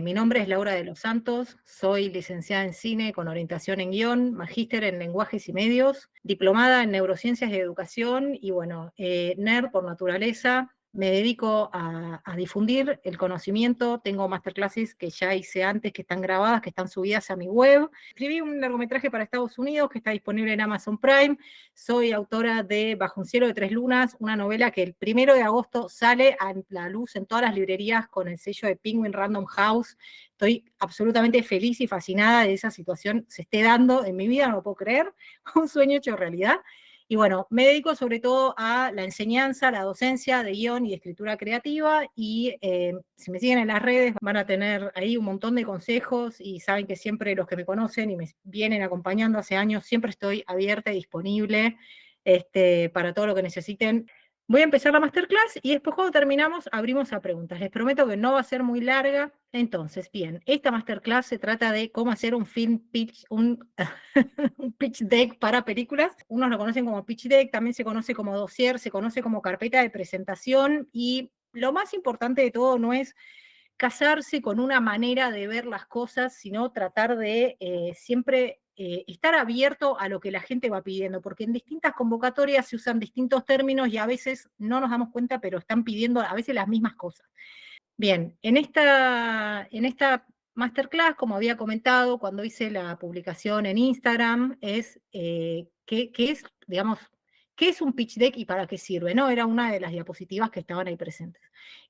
Mi nombre es Laura de los Santos, soy licenciada en cine con orientación en guión, magíster en lenguajes y medios, diplomada en neurociencias y educación y bueno, nerd por naturaleza. Me dedico a difundir el conocimiento, tengo masterclasses que ya hice antes, que están grabadas, que están subidas a mi web. Escribí un largometraje para Estados Unidos que está disponible en Amazon Prime. Soy autora de Bajo un cielo de tres lunas, una novela que el 1 de agosto sale a la luz en todas las librerías con el sello de Penguin Random House. Estoy absolutamente feliz y fascinada de esa situación se esté dando en mi vida, no lo puedo creer, un sueño hecho realidad. Y bueno, me dedico sobre todo a la enseñanza, la docencia de guión y de escritura creativa, y si me siguen en las redes van a tener ahí un montón de consejos, y saben que siempre los que me conocen y me vienen acompañando hace años, siempre estoy abierta y disponible para todo lo que necesiten. Voy a empezar la masterclass y después cuando terminamos abrimos a preguntas. Les prometo que no va a ser muy larga. Entonces, bien, esta masterclass se trata de cómo hacer un film pitch, un pitch deck para películas. Unos lo conocen como pitch deck, también se conoce como dossier, se conoce como carpeta de presentación, y lo más importante de todo no es casarse con una manera de ver las cosas, sino tratar de siempre estar abierto a lo que la gente va pidiendo, porque en distintas convocatorias se usan distintos términos y a veces no nos damos cuenta, pero están pidiendo a veces las mismas cosas. Bien, en esta masterclass, como había comentado cuando hice la publicación en Instagram, es qué es, digamos, qué es un pitch deck y para qué sirve, ¿no? Era una de las diapositivas que estaban ahí presentes.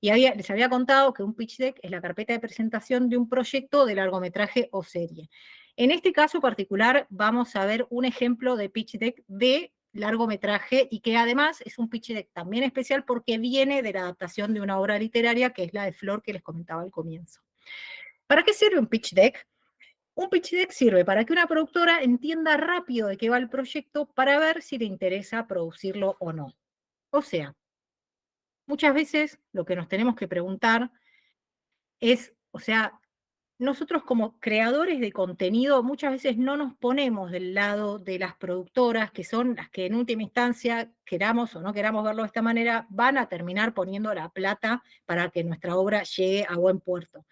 Y les había contado que un pitch deck es la carpeta de presentación de un proyecto de largometraje o serie. En este caso particular vamos a ver un ejemplo de pitch deck de largometraje, y que además es un pitch deck también especial porque viene de la adaptación de una obra literaria que es la de Flor que les comentaba al comienzo. ¿Para qué sirve un pitch deck? Un pitch deck sirve para que una productora entienda rápido de qué va el proyecto para ver si le interesa producirlo o no. O sea, muchas veces lo que nos tenemos que preguntar es, o sea, nosotros como creadores de contenido muchas veces no nos ponemos del lado de las productoras, que son las que en última instancia, queramos o no queramos verlo de esta manera, van a terminar poniendo la plata para que nuestra obra llegue a buen puerto.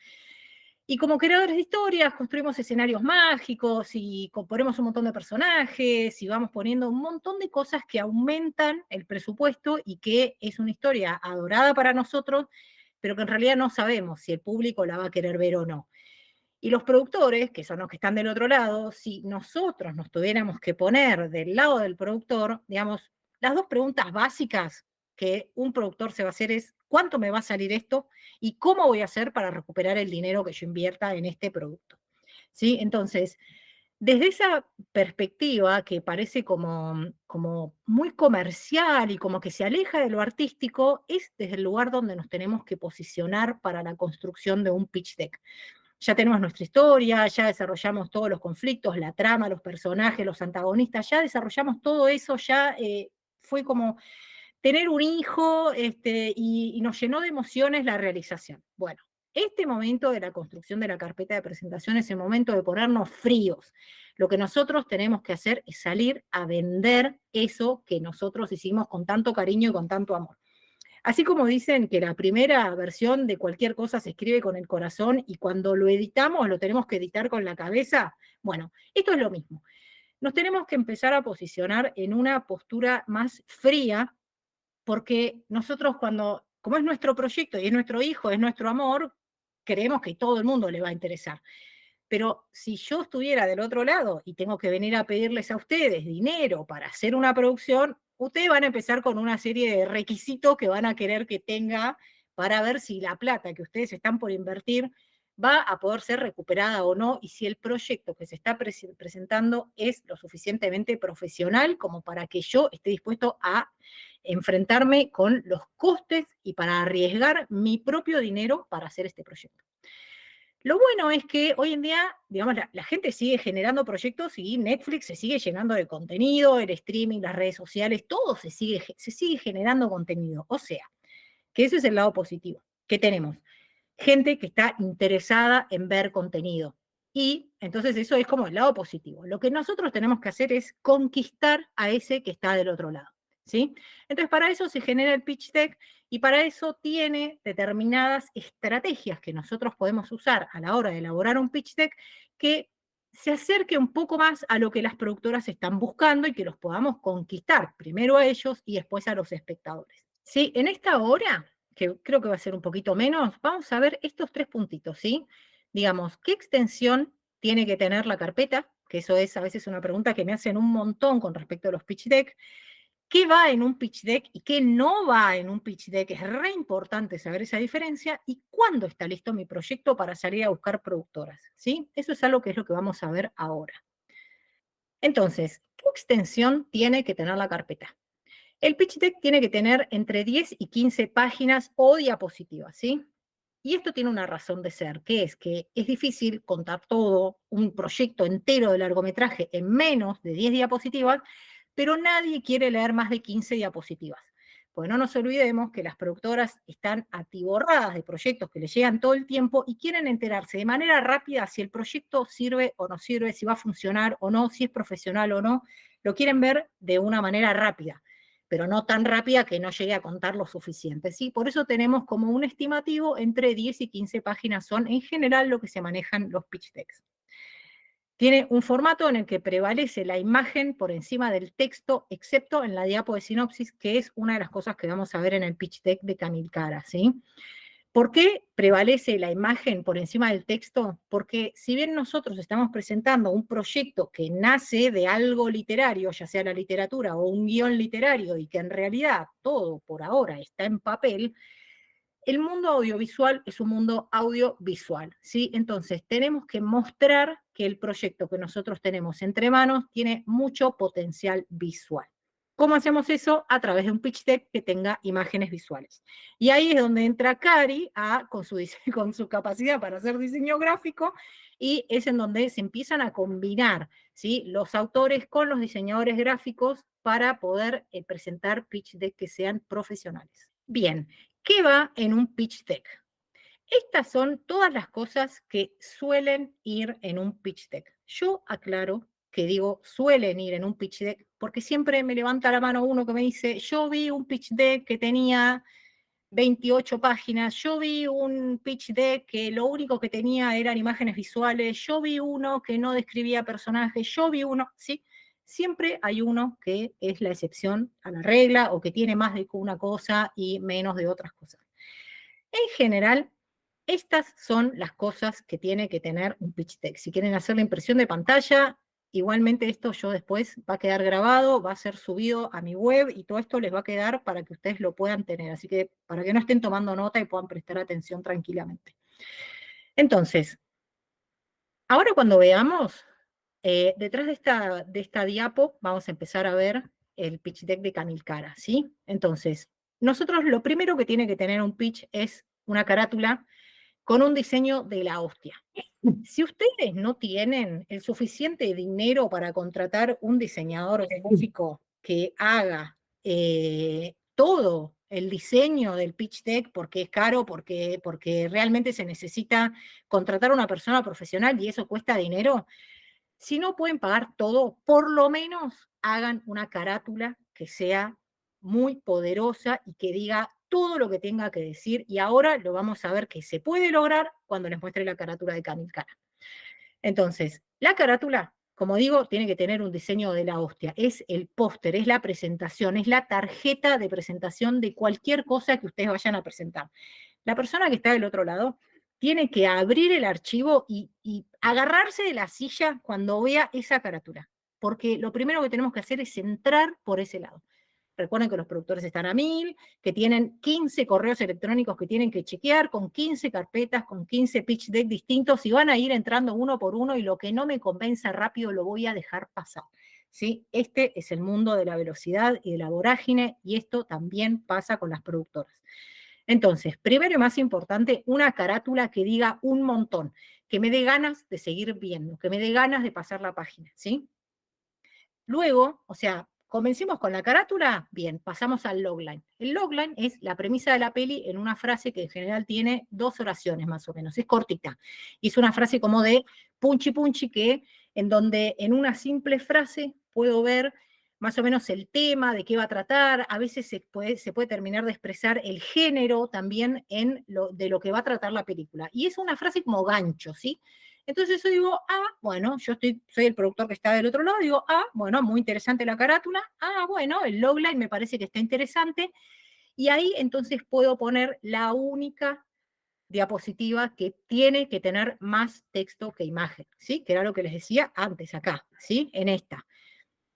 Y como creadores de historias construimos escenarios mágicos y componemos un montón de personajes y vamos poniendo un montón de cosas que aumentan el presupuesto y que es una historia adorada para nosotros, pero que en realidad no sabemos si el público la va a querer ver o no. Y los productores, que son los que están del otro lado, si nosotros nos tuviéramos que poner del lado del productor, digamos, las dos preguntas básicas que un productor se va a hacer es: ¿cuánto me va a salir esto? ¿Y cómo voy a hacer para recuperar el dinero que yo invierta en este producto? ¿Sí? Entonces, desde esa perspectiva que parece como muy comercial y como que se aleja de lo artístico, es desde el lugar donde nos tenemos que posicionar para la construcción de un pitch deck. Ya tenemos nuestra historia, ya desarrollamos todos los conflictos, la trama, los personajes, los antagonistas, ya desarrollamos todo eso, ya fue como tener un hijo, y nos llenó de emociones la realización. Bueno, este momento de la construcción de la carpeta de presentación es el momento de ponernos fríos. Lo que nosotros tenemos que hacer es salir a vender eso que nosotros hicimos con tanto cariño y con tanto amor. Así como dicen que la primera versión de cualquier cosa se escribe con el corazón y cuando lo editamos lo tenemos que editar con la cabeza, bueno, esto es lo mismo. Nos tenemos que empezar a posicionar en una postura más fría, porque nosotros como es nuestro proyecto y es nuestro hijo, es nuestro amor, creemos que todo el mundo le va a interesar. Pero si yo estuviera del otro lado y tengo que venir a pedirles a ustedes dinero para hacer una producción, ustedes van a empezar con una serie de requisitos que van a querer que tenga para ver si la plata que ustedes están por invertir va a poder ser recuperada o no, y si el proyecto que se está presentando es lo suficientemente profesional como para que yo esté dispuesto a enfrentarme con los costes y para arriesgar mi propio dinero para hacer este proyecto. Lo bueno es que hoy en día, digamos, la gente sigue generando proyectos y Netflix se sigue llenando de contenido, el streaming, las redes sociales, todo se sigue generando contenido. O sea, que ese es el lado positivo, que tenemos gente que está interesada en ver contenido. Y entonces eso es como el lado positivo. Lo que nosotros tenemos que hacer es conquistar a ese que está del otro lado. ¿Sí? Entonces, para eso se genera el pitch deck, Y para eso tiene determinadas estrategias que nosotros podemos usar a la hora de elaborar un pitch deck que se acerque un poco más a lo que las productoras están buscando y que los podamos conquistar, primero a ellos y después a los espectadores. ¿Sí? En esta hora, que creo que va a ser un poquito menos, vamos a ver estos 3 puntitos, ¿sí? Digamos, ¿qué extensión tiene que tener la carpeta? Que eso es a veces una pregunta que me hacen un montón con respecto a los pitch deck. ¿Qué va en un pitch deck y qué no va en un pitch deck? Es re importante saber esa diferencia. ¿Y cuándo está listo mi proyecto para salir a buscar productoras? ¿Sí? Eso es algo que es lo que vamos a ver ahora. Entonces, ¿qué extensión tiene que tener la carpeta? El pitch deck tiene que tener entre 10 y 15 páginas o diapositivas, ¿sí? Y esto tiene una razón de ser, que es difícil contar todo un proyecto entero de largometraje en menos de 10 diapositivas, pero nadie quiere leer más de 15 diapositivas. Pues no nos olvidemos que las productoras están atiborradas de proyectos que les llegan todo el tiempo y quieren enterarse de manera rápida si el proyecto sirve o no sirve, si va a funcionar o no, si es profesional o no. Lo quieren ver de una manera rápida, pero no tan rápida que no llegue a contar lo suficiente, ¿sí? Por eso tenemos como un estimativo entre 10 y 15 páginas son en general lo que se manejan los pitch decks. Tiene un formato en el que prevalece la imagen por encima del texto, excepto en la diapo de sinopsis, que es una de las cosas que vamos a ver en el pitch deck de Camil Cara, ¿sí? ¿Por qué prevalece la imagen por encima del texto? Porque si bien nosotros estamos presentando un proyecto que nace de algo literario, ya sea la literatura o un guión literario, y que en realidad todo por ahora está en papel, el mundo audiovisual es un mundo audiovisual, ¿sí? Entonces, tenemos que mostrar que el proyecto que nosotros tenemos entre manos tiene mucho potencial visual. ¿Cómo hacemos eso? A través de un pitch deck que tenga imágenes visuales. Y ahí es donde entra Cari con su capacidad para hacer diseño gráfico, y es en donde se empiezan a combinar, ¿sí?, los autores con los diseñadores gráficos para poder presentar pitch deck que sean profesionales. Bien, ¿qué va en un pitch deck? Estas son todas las cosas que suelen ir en un pitch deck. Yo aclaro que digo suelen ir en un pitch deck porque siempre me levanta la mano uno que me dice, yo vi un pitch deck que tenía 28 páginas, yo vi un pitch deck que lo único que tenía eran imágenes visuales, yo vi uno que no describía personajes, yo vi uno, ¿sí? Siempre hay uno que es la excepción a la regla o que tiene más de una cosa y menos de otras cosas. En general, estas son las cosas que tiene que tener un pitch deck. Si quieren hacer la impresión de pantalla, igualmente esto yo después va a quedar grabado, va a ser subido a mi web y todo esto les va a quedar para que ustedes lo puedan tener. Así que para que no estén tomando nota y puedan prestar atención tranquilamente. Entonces, ahora cuando veamos, detrás de esta diapo vamos a empezar a ver el pitch deck de Camil Cara, ¿sí? Entonces, nosotros lo primero que tiene que tener un pitch es una carátula con un diseño de la hostia. Si ustedes no tienen el suficiente dinero para contratar un diseñador gráfico que haga todo el diseño del pitch deck, porque es caro, porque realmente se necesita contratar a una persona profesional y eso cuesta dinero, si no pueden pagar todo, por lo menos hagan una carátula que sea muy poderosa y que diga todo lo que tenga que decir, y ahora lo vamos a ver que se puede lograr cuando les muestre la carátula de Camil Cara. Entonces, la carátula, como digo, tiene que tener un diseño de la hostia. Es el póster, es la presentación, es la tarjeta de presentación de cualquier cosa que ustedes vayan a presentar. La persona que está del otro lado tiene que abrir el archivo y agarrarse de la silla cuando vea esa carátula, porque lo primero que tenemos que hacer es entrar por ese lado. Recuerden que los productores están a 1000, que tienen 15 correos electrónicos que tienen que chequear, con 15 carpetas, con 15 pitch deck distintos, y van a ir entrando uno por uno, y lo que no me convenza rápido lo voy a dejar pasar, ¿sí? Este es el mundo de la velocidad y de la vorágine, y esto también pasa con las productoras. Entonces, primero y más importante, una carátula que diga un montón, que me dé ganas de seguir viendo, que me dé ganas de pasar la página, ¿sí? Luego, o sea, comencemos con la carátula, bien, pasamos al logline. El logline es la premisa de la peli en una frase que en general tiene 2 oraciones más o menos, es cortita. Y es una frase como de punchi punchi, que en donde en una simple frase puedo ver más o menos el tema, de qué va a tratar, a veces se puede terminar de expresar el género también de lo que va a tratar la película. Y es una frase como gancho, ¿sí? Entonces yo digo, bueno, soy el productor que está del otro lado, digo, bueno, muy interesante la carátula, bueno, el logline me parece que está interesante, y ahí entonces puedo poner la única diapositiva que tiene que tener más texto que imagen, ¿sí? Que era lo que les decía antes acá, ¿sí? En esta.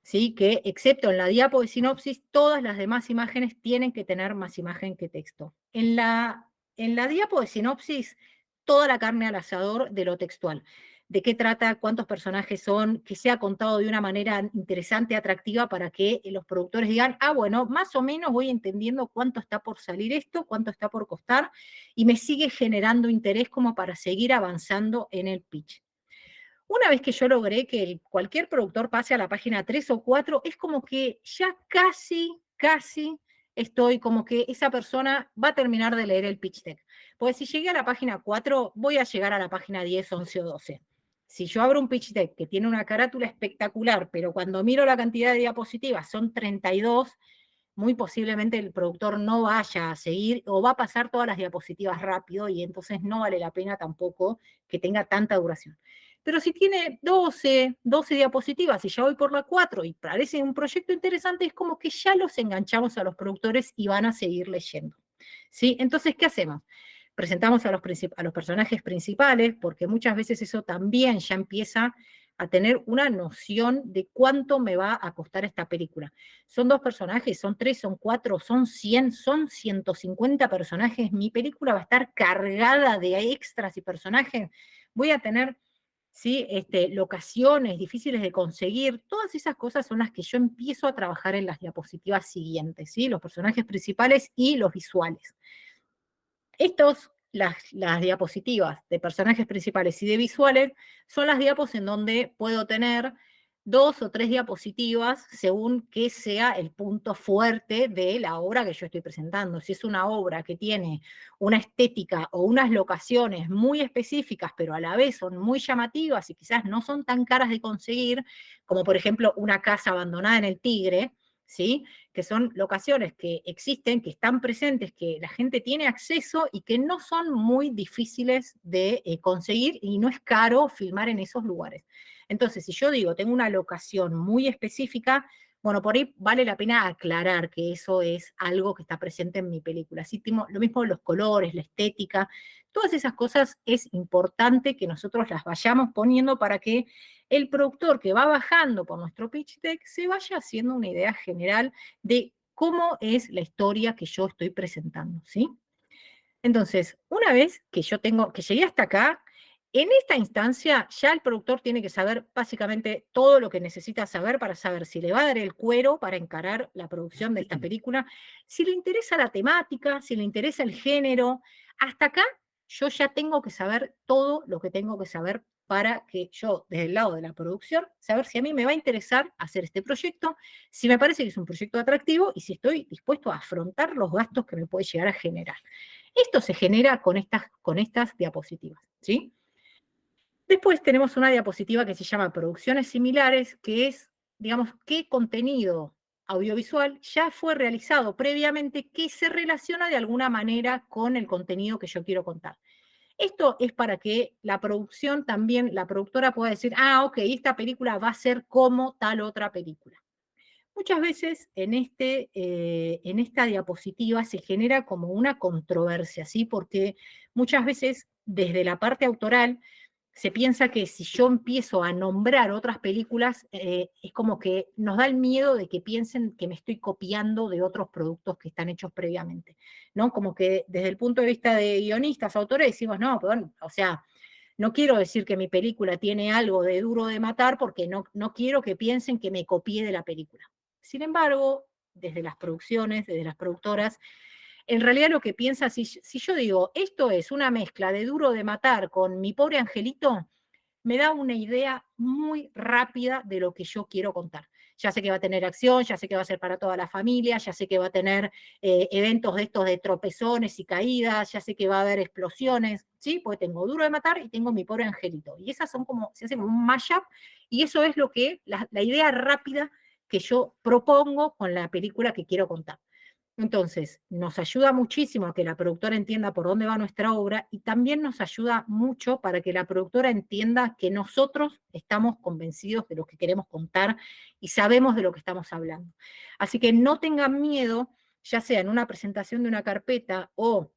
¿Sí? Que excepto en la diapo de sinopsis, todas las demás imágenes tienen que tener más imagen que texto. En la diapo de sinopsis, toda la carne al asador de lo textual. De qué trata, cuántos personajes son, que sea contado de una manera interesante, atractiva, para que los productores digan, bueno, más o menos voy entendiendo cuánto está por salir esto, cuánto está por costar, y me sigue generando interés como para seguir avanzando en el pitch. Una vez que yo logré que cualquier productor pase a la página 3 o 4, es como que ya casi estoy, como que esa persona va a terminar de leer el pitch deck. Porque si llegué a la página 4, voy a llegar a la página 10, 11 o 12. Si yo abro un pitch deck que tiene una carátula espectacular, pero cuando miro la cantidad de diapositivas son 32, muy posiblemente el productor no vaya a seguir o va a pasar todas las diapositivas rápido, y entonces no vale la pena tampoco que tenga tanta duración. Pero si tiene 12 diapositivas y ya voy por la 4 y parece un proyecto interesante, es como que ya los enganchamos a los productores y van a seguir leyendo, ¿sí? Entonces, ¿qué hacemos? Presentamos a los personajes principales, porque muchas veces eso también ya empieza a tener una noción de cuánto me va a costar esta película. Son 2 personajes, son 3, son 4, son 100, son 150 personajes. Mi película va a estar cargada de extras y personajes. Voy a tener, ¿sí? Locaciones difíciles de conseguir. Todas esas cosas son las que yo empiezo a trabajar en las diapositivas siguientes, ¿sí? Los personajes principales y los visuales. Las diapositivas de personajes principales y de visuales, son las diapos en donde puedo tener 2 o 3 diapositivas según que sea el punto fuerte de la obra que yo estoy presentando. Si es una obra que tiene una estética o unas locaciones muy específicas, pero a la vez son muy llamativas y quizás no son tan caras de conseguir, como por ejemplo una casa abandonada en el Tigre, ¿sí? Que son locaciones que existen, que están presentes, que la gente tiene acceso y que no son muy difíciles de conseguir, y no es caro filmar en esos lugares. Entonces, si yo digo, tengo una locación muy específica, bueno, por ahí vale la pena aclarar que eso es algo que está presente en mi película. Así lo mismo los colores, la estética, todas esas cosas es importante que nosotros las vayamos poniendo para que el productor que va bajando por nuestro pitch deck se vaya haciendo una idea general de cómo es la historia que yo estoy presentando, ¿sí? Entonces, una vez que que llegué hasta acá, en esta instancia ya el productor tiene que saber básicamente todo lo que necesita saber para saber si le va a dar el cuero para encarar la producción de esta película, si le interesa la temática, si le interesa el género. Hasta acá yo ya tengo que saber todo lo que tengo que saber para que yo, desde el lado de la producción, saber si a mí me va a interesar hacer este proyecto, si me parece que es un proyecto atractivo y si estoy dispuesto a afrontar los gastos que me puede llegar a generar. Esto se genera con estas diapositivas, ¿sí? Después tenemos una diapositiva que se llama producciones similares, que es, digamos, qué contenido audiovisual ya fue realizado previamente que se relaciona de alguna manera con el contenido que yo quiero contar. Esto es para que la producción también, la productora pueda decir, ok, esta película va a ser como tal otra película. Muchas veces en esta diapositiva se genera como una controversia, ¿sí? Porque muchas veces desde la parte autoral se piensa que si yo empiezo a nombrar otras películas, es como que nos da el miedo de que piensen que me estoy copiando de otros productos que están hechos previamente, ¿no? Como que desde el punto de vista de guionistas, autores, decimos, no, perdón, o sea, no quiero decir que mi película tiene algo de Duro de Matar porque no quiero que piensen que me copié de la película. Sin embargo, desde las producciones, desde las productoras, en realidad lo que piensa, si yo digo, esto es una mezcla de Duro de Matar con Mi Pobre Angelito, me da una idea muy rápida de lo que yo quiero contar. Ya sé que va a tener acción, ya sé que va a ser para toda la familia, ya sé que va a tener eventos de estos de tropezones y caídas, ya sé que va a haber explosiones, ¿sí? Porque tengo Duro de Matar y tengo Mi Pobre Angelito. Y esas son como, se hacen como un mashup, y eso es lo que, la idea rápida que yo propongo con la película que quiero contar. Entonces, nos ayuda muchísimo a que la productora entienda por dónde va nuestra obra y también nos ayuda mucho para que la productora entienda que nosotros estamos convencidos de lo que queremos contar y sabemos de lo que estamos hablando. Así que no tengan miedo, ya sea en una presentación de una carpeta o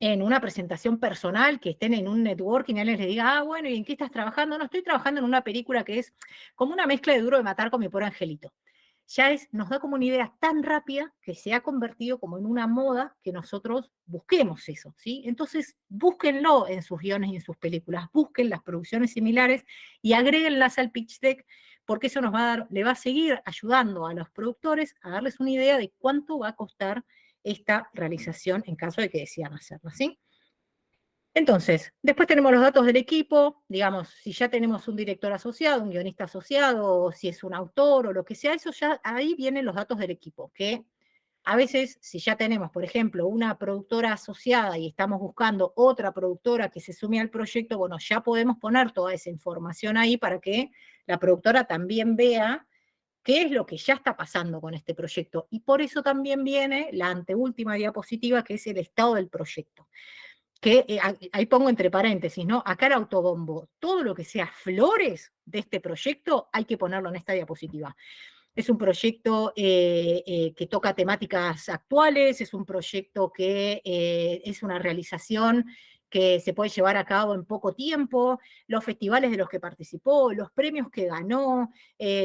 en una presentación personal, que estén en un networking y alguien les diga, bueno, ¿y en qué estás trabajando? No, estoy trabajando en una película que es como una mezcla de Duro de Matar con Mi Pobre Angelito. Nos da como una idea tan rápida que se ha convertido como en una moda que nosotros busquemos eso, ¿sí? Entonces, búsquenlo en sus guiones y en sus películas, busquen las producciones similares y agréguenlas al pitch deck, porque eso le va a seguir ayudando a los productores a darles una idea de cuánto va a costar esta realización en caso de que decidan hacerla, ¿sí? Entonces, después tenemos los datos del equipo, digamos, si ya tenemos un director asociado, un guionista asociado, o si es un autor o lo que sea, eso ya ahí vienen los datos del equipo, que a veces, si ya tenemos, por ejemplo, una productora asociada y estamos buscando otra productora que se sume al proyecto, bueno, ya podemos poner toda esa información ahí para que la productora también vea qué es lo que ya está pasando con este proyecto. Y por eso también viene la anteúltima diapositiva, que es el estado del proyecto. Que ahí pongo entre paréntesis, ¿no? Acá el autobombo, todo lo que sea flores de este proyecto hay que ponerlo en esta diapositiva. Es un proyecto que toca temáticas actuales, es un proyecto que es una realización que se puede llevar a cabo en poco tiempo, los festivales de los que participó, los premios que ganó,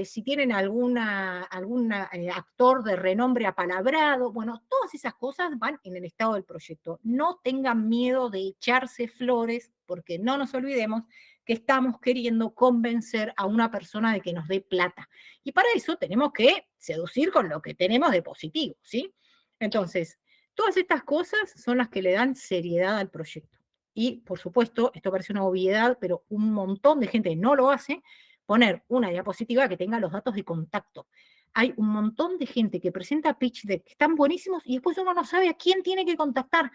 si tienen algún actor de renombre apalabrado, bueno, todas esas cosas van en el estado del proyecto. No tengan miedo de echarse flores, porque no nos olvidemos que estamos queriendo convencer a una persona de que nos dé plata. Y para eso tenemos que seducir con lo que tenemos de positivo, ¿sí? Entonces, todas estas cosas son las que le dan seriedad al proyecto. Y, por supuesto, esto parece una obviedad, pero un montón de gente no lo hace, poner una diapositiva que tenga los datos de contacto. Hay un montón de gente que presenta pitch deck que están buenísimos y después uno no sabe a quién tiene que contactar.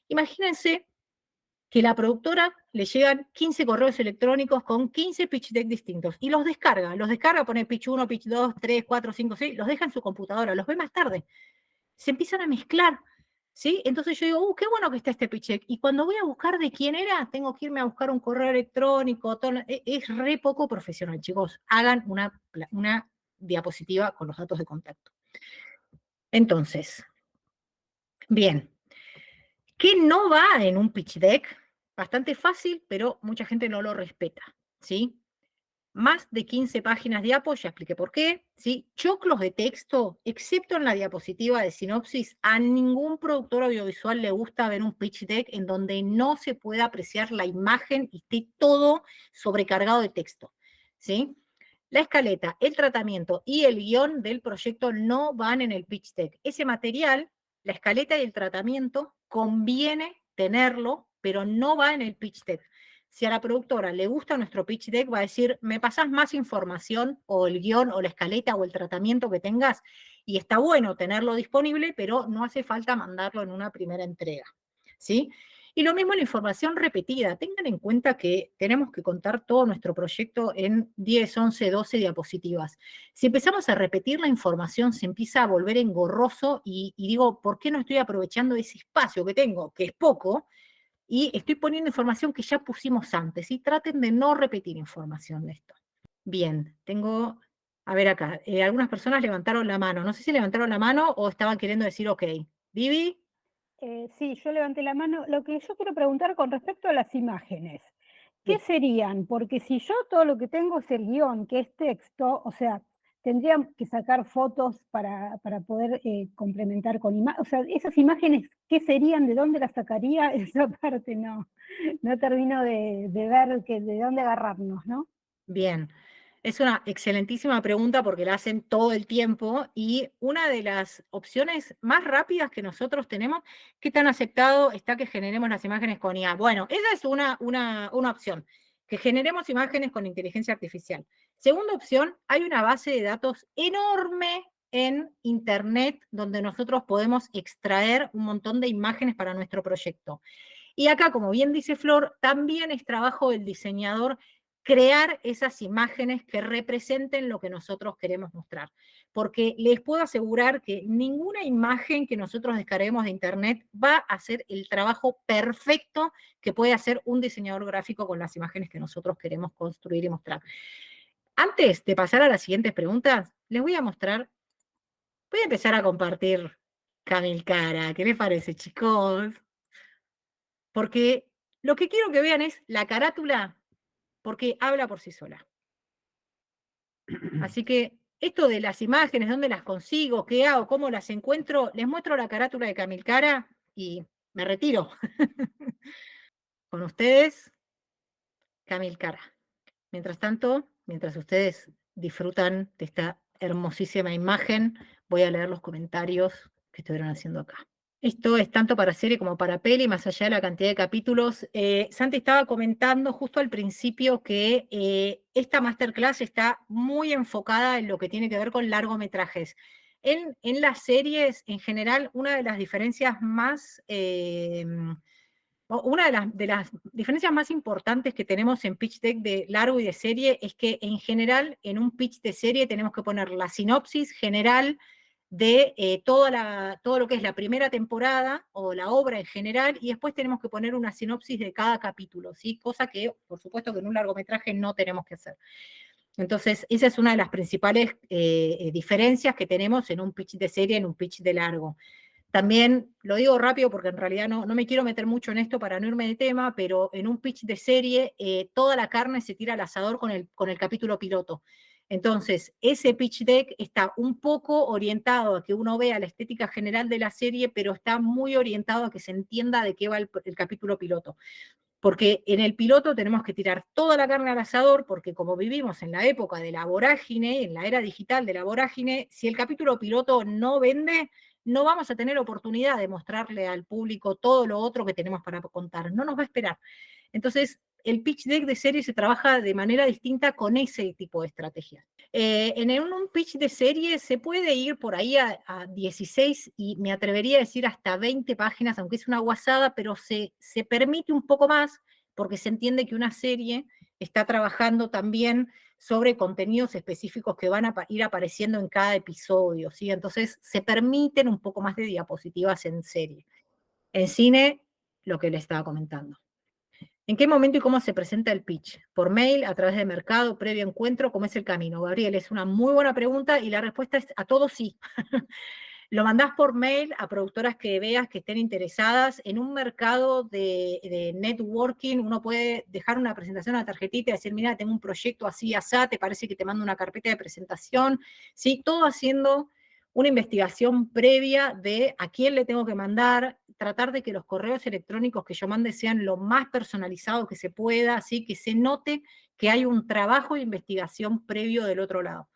Imagínense que la productora le llegan 15 correos electrónicos con 15 pitch deck distintos y los descarga, pone pitch 1, pitch 2, 3, 4, 5, 6, los deja en su computadora, los ve más tarde. Se empiezan a mezclar, ¿sí? Entonces yo digo, qué bueno que está este pitch deck. Y cuando voy a buscar de quién era, tengo que irme a buscar un correo electrónico, es re poco profesional, chicos. Hagan una diapositiva con los datos de contacto. Entonces, bien, ¿qué no va en un pitch deck? Bastante fácil, pero mucha gente no lo respeta, ¿sí? Más de 15 páginas de apo, ya expliqué por qué, ¿sí? Choclos de texto, excepto en la diapositiva de sinopsis, a ningún productor audiovisual le gusta ver un pitch deck en donde no se pueda apreciar la imagen y esté todo sobrecargado de texto, ¿sí? La escaleta, el tratamiento y el guión del proyecto no van en el pitch deck. Ese material, la escaleta y el tratamiento, conviene tenerlo, pero no va en el pitch deck. Si a la productora le gusta nuestro pitch deck, va a decir, me pasás más información, o el guión, o la escaleta, o el tratamiento que tengas, y está bueno tenerlo disponible, pero no hace falta mandarlo en una primera entrega, ¿sí? Y lo mismo la información repetida. Tengan en cuenta que tenemos que contar todo nuestro proyecto en 10, 11, 12 diapositivas. Si empezamos a repetir la información, se empieza a volver engorroso y digo, ¿por qué no estoy aprovechando ese espacio que tengo, que es poco, y estoy poniendo información que ya pusimos antes? Y traten de no repetir información de esto. Bien, a ver acá, algunas personas levantaron la mano. No sé si levantaron la mano o estaban queriendo decir ok. ¿Vivi? Sí, yo levanté la mano. Lo que yo quiero preguntar con respecto a las imágenes, ¿qué Bien. serían? Porque si yo todo lo que tengo es el guión, que es texto, o sea, tendrían que sacar fotos para poder complementar con imágenes. O sea, esas imágenes, ¿qué serían? ¿De dónde las sacaría? Esa parte no termino de ver de dónde agarrarnos, ¿no? Bien, es una excelentísima pregunta porque la hacen todo el tiempo y una de las opciones más rápidas que nosotros tenemos, ¿qué tan aceptado está que generemos las imágenes con IA? Bueno, esa es una opción, que generemos imágenes con inteligencia artificial. Segunda opción, hay una base de datos enorme en Internet donde nosotros podemos extraer un montón de imágenes para nuestro proyecto. Y acá, como bien dice Flor, también es trabajo del diseñador crear esas imágenes que representen lo que nosotros queremos mostrar. Porque les puedo asegurar que ninguna imagen que nosotros descarguemos de internet va a hacer el trabajo perfecto que puede hacer un diseñador gráfico con las imágenes que nosotros queremos construir y mostrar. Antes de pasar a las siguientes preguntas, les voy a mostrar, voy a empezar a compartir Camilcara. ¿Qué les parece, chicos? Porque lo que quiero que vean es la carátula, porque habla por sí sola. Así que esto de las imágenes, dónde las consigo, qué hago, cómo las encuentro, les muestro la carátula de Camilcara y me retiro. Con ustedes, Camilcara. Mientras tanto, mientras ustedes disfrutan de esta hermosísima imagen, voy a leer los comentarios que estuvieron haciendo acá. Esto es tanto para serie como para peli, más allá de la cantidad de capítulos. Santi estaba comentando justo al principio que esta masterclass está muy enfocada en lo que tiene que ver con largometrajes. En las series, en general, una de las diferencias más... una de las diferencias más importantes que tenemos en pitch deck de largo y de serie es que en general en un pitch de serie tenemos que poner la sinopsis general de todo lo que es la primera temporada o la obra en general, y después tenemos que poner una sinopsis de cada capítulo, ¿sí? Cosa que, por supuesto, que en un largometraje no tenemos que hacer. Entonces, esa es una de las principales diferencias que tenemos en un pitch de serie, en un pitch de largo. También lo digo rápido porque en realidad no me quiero meter mucho en esto para no irme de tema, pero en un pitch de serie toda la carne se tira al asador con el capítulo piloto. Entonces, ese pitch deck está un poco orientado a que uno vea la estética general de la serie, pero está muy orientado a que se entienda de qué va el capítulo piloto. Porque en el piloto tenemos que tirar toda la carne al asador, porque como vivimos en la época de la vorágine, en la era digital de la vorágine, si el capítulo piloto no vende, no vamos a tener oportunidad de mostrarle al público todo lo otro que tenemos para contar. No nos va a esperar. Entonces, el pitch deck de serie se trabaja de manera distinta con ese tipo de estrategias. En un pitch de serie se puede ir por ahí a 16 y me atrevería a decir hasta 20 páginas, aunque es una guasada, pero se permite un poco más porque se entiende que una serie está trabajando también sobre contenidos específicos que van a ir apareciendo en cada episodio, ¿sí? Entonces se permiten un poco más de diapositivas en serie. En cine, lo que les estaba comentando. ¿En qué momento y cómo se presenta el pitch? ¿Por mail, a través de mercado, previo encuentro? ¿Cómo es el camino? Gabriel, es una muy buena pregunta y la respuesta es a todos sí. Lo mandás por mail a productoras que veas que estén interesadas. En un mercado de networking, uno puede dejar una presentación a la tarjetita y decir, mira, tengo un proyecto así, asá, ¿te parece que te mando una carpeta de presentación? ¿Sí? Todo haciendo una investigación previa de a quién le tengo que mandar, tratar de que los correos electrónicos que yo mande sean lo más personalizados que se pueda, así que se note que hay un trabajo de investigación previo del otro lado.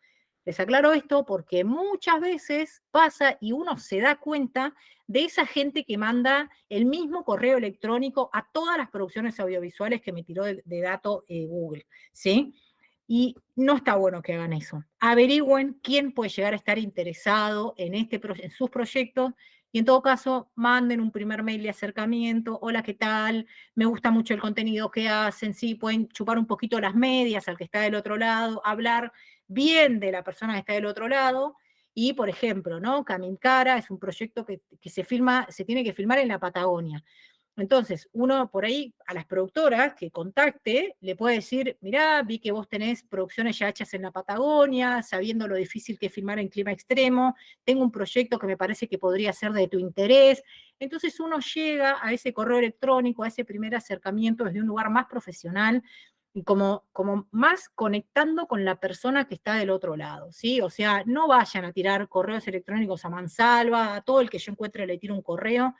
Les aclaro esto porque muchas veces pasa y uno se da cuenta de esa gente que manda el mismo correo electrónico a todas las producciones audiovisuales que me tiró de dato Google, ¿sí? Y no está bueno que hagan eso. Averigüen quién puede llegar a estar interesado en sus proyectos y en todo caso manden un primer mail de acercamiento. Hola, ¿qué tal? Me gusta mucho el contenido que hacen. Sí, pueden chupar un poquito las medias al que está del otro lado, hablar bien de la persona que está del otro lado. Y, por ejemplo, ¿no? Camilcara es un proyecto que se tiene que filmar en la Patagonia. Entonces, uno por ahí a las productoras que contacte le puede decir, mirá, vi que vos tenés producciones ya hechas en la Patagonia, sabiendo lo difícil que es filmar en clima extremo, tengo un proyecto que me parece que podría ser de tu interés. Entonces uno llega a ese correo electrónico, a ese primer acercamiento desde un lugar más profesional y como más conectando con la persona que está del otro lado, ¿sí? O sea, no vayan a tirar correos electrónicos a mansalva, a todo el que yo encuentre le tiro un correo.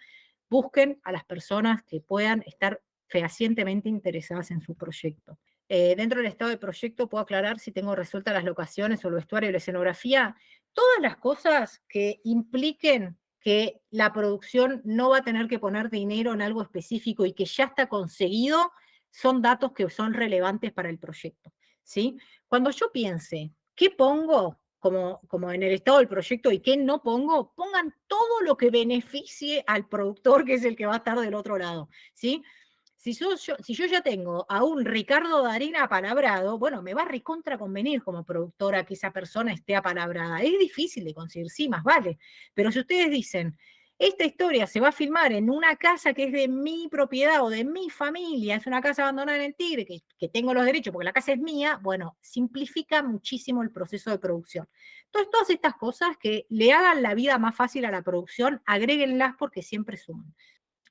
Busquen a las personas que puedan estar fehacientemente interesadas en su proyecto. Dentro del estado de proyecto puedo aclarar si tengo resueltas las locaciones o el vestuario y la escenografía. Todas las cosas que impliquen que la producción no va a tener que poner dinero en algo específico y que ya está conseguido, son datos que son relevantes para el proyecto, ¿sí? Cuando yo piense, ¿qué pongo? Como en el estado del proyecto y qué no pongo, pongan todo lo que beneficie al productor, que es el que va a estar del otro lado, ¿sí? Si yo ya tengo a un Ricardo Darín apalabrado, bueno, me va a recontra convenir como productora que esa persona esté apalabrada. Es difícil de conseguir, sí, más vale. Pero si ustedes dicen, esta historia se va a filmar en una casa que es de mi propiedad o de mi familia, es una casa abandonada en el Tigre, que tengo los derechos porque la casa es mía, bueno, simplifica muchísimo el proceso de producción. Entonces, todas estas cosas que le hagan la vida más fácil a la producción, agréguenlas porque siempre suman.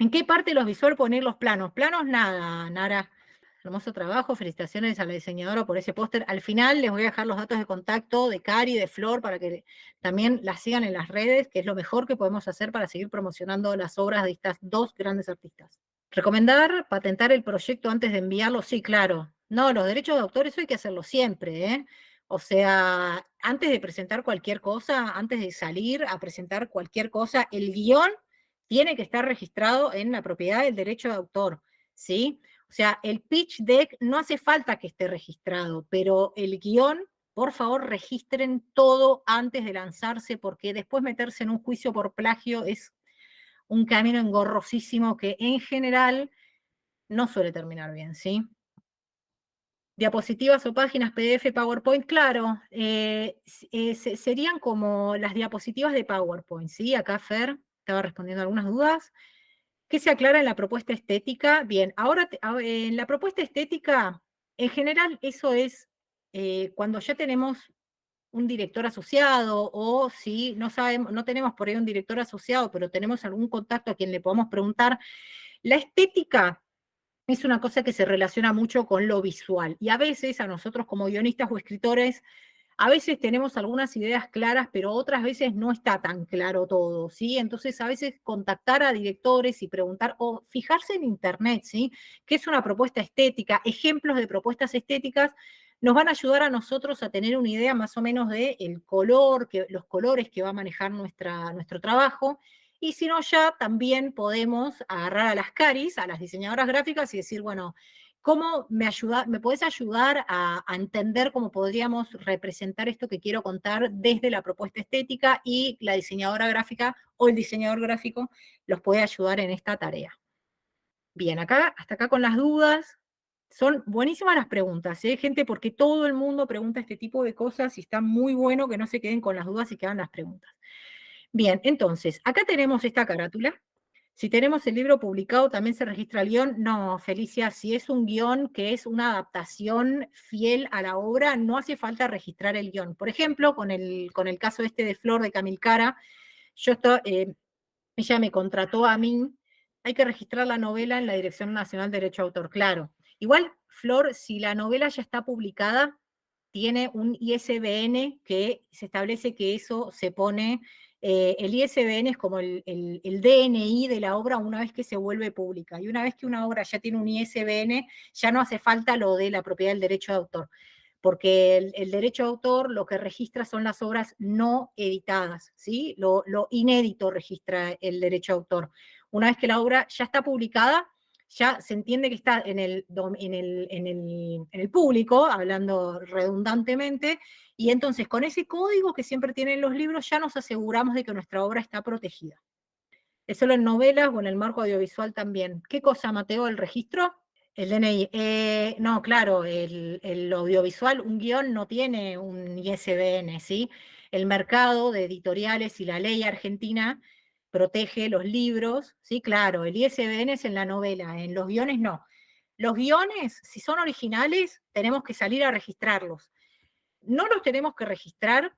¿En qué parte de los visual poner los planos? Planos, nada, Nara. Hermoso trabajo, felicitaciones a la diseñadora por ese póster. Al final les voy a dejar los datos de contacto de Cari, de Flor, para que también las sigan en las redes, que es lo mejor que podemos hacer para seguir promocionando las obras de estas dos grandes artistas. Recomendar patentar el proyecto antes de enviarlo, sí, claro. No, los derechos de autor, eso hay que hacerlo siempre, ¿eh? O sea, antes de presentar cualquier cosa, antes de salir a presentar cualquier cosa, el guión tiene que estar registrado en la propiedad del derecho de autor, ¿sí? O sea, el pitch deck no hace falta que esté registrado, pero el guión, por favor, registren todo antes de lanzarse, porque después meterse en un juicio por plagio es un camino engorrosísimo que en general no suele terminar bien, ¿sí? Diapositivas o páginas PDF, PowerPoint, claro, serían como las diapositivas de PowerPoint, ¿sí? Acá Fer estaba respondiendo algunas dudas. ¿Qué se aclara en la propuesta estética? Bien, ahora en la propuesta estética, en general, eso es cuando ya tenemos un director asociado o si no sabemos, no tenemos por ahí un director asociado, pero tenemos algún contacto a quien le podamos preguntar. La estética es una cosa que se relaciona mucho con lo visual y a veces a nosotros como guionistas o escritores a veces tenemos algunas ideas claras, pero otras veces no está tan claro todo, ¿sí? Entonces, a veces contactar a directores y preguntar, o fijarse en internet, ¿sí? ¿Qué es una propuesta estética? Ejemplos de propuestas estéticas nos van a ayudar a nosotros a tener una idea más o menos de el color, los colores que va a manejar nuestro trabajo. Y si no, ya también podemos agarrar a las caris, a las diseñadoras gráficas y decir, bueno, ¿cómo me podés ayudar a entender cómo podríamos representar esto que quiero contar desde la propuesta estética? Y la diseñadora gráfica o el diseñador gráfico los puede ayudar en esta tarea. Bien, acá, hasta acá con las dudas. Son buenísimas las preguntas, ¿eh, gente? Porque todo el mundo pregunta este tipo de cosas y está muy bueno que no se queden con las dudas y que hagan las preguntas. Bien, entonces, acá tenemos esta carátula. Si tenemos el libro publicado, ¿también se registra el guión? No, Felicia, si es un guión que es una adaptación fiel a la obra, no hace falta registrar el guión. Por ejemplo, con el caso este de Flor de Camilcara, ella me contrató a mí, hay que registrar la novela en la Dirección Nacional de Derecho de Autor, claro. Igual, Flor, si la novela ya está publicada, tiene un ISBN que se establece que eso se pone, el ISBN es como el DNI de la obra una vez que se vuelve pública. Y una vez que una obra ya tiene un ISBN, ya no hace falta lo de la propiedad del derecho de autor, porque el derecho de autor lo que registra son las obras no editadas, ¿sí? Lo inédito registra el derecho de autor. Una vez que la obra ya está publicada, ya se entiende que está en el público, hablando redundantemente, y entonces con ese código que siempre tienen los libros ya nos aseguramos de que nuestra obra está protegida. ¿Es solo en novelas o en el marco audiovisual también? ¿Qué cosa, Mateo, el registro? El DNI. No, claro, el audiovisual, un guión no tiene un ISBN, ¿sí? El mercado de editoriales y la ley argentina protege los libros, ¿sí? Claro, el ISBN es en la novela, en los guiones no. Los guiones, si son originales, tenemos que salir a registrarlos. No los tenemos que registrar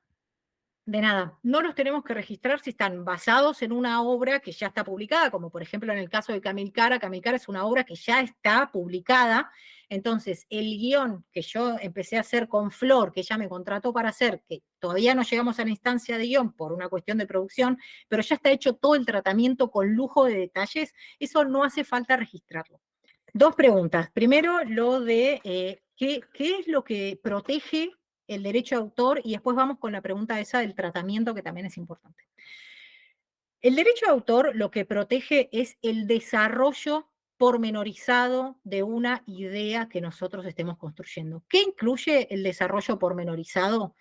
de nada, no los tenemos que registrar si están basados en una obra que ya está publicada, como por ejemplo en el caso de Camilcara. Camilcara es una obra que ya está publicada, entonces el guión que yo empecé a hacer con Flor, que ella me contrató para hacer, que todavía no llegamos a la instancia de guión por una cuestión de producción, pero ya está hecho todo el tratamiento con lujo de detalles, eso no hace falta registrarlo. Dos preguntas. Primero, lo de ¿qué es lo que protege el derecho de autor? Y después vamos con la pregunta esa del tratamiento, que también es importante. El derecho de autor lo que protege es el desarrollo pormenorizado de una idea que nosotros estemos construyendo. ¿Qué incluye el desarrollo pormenorizado?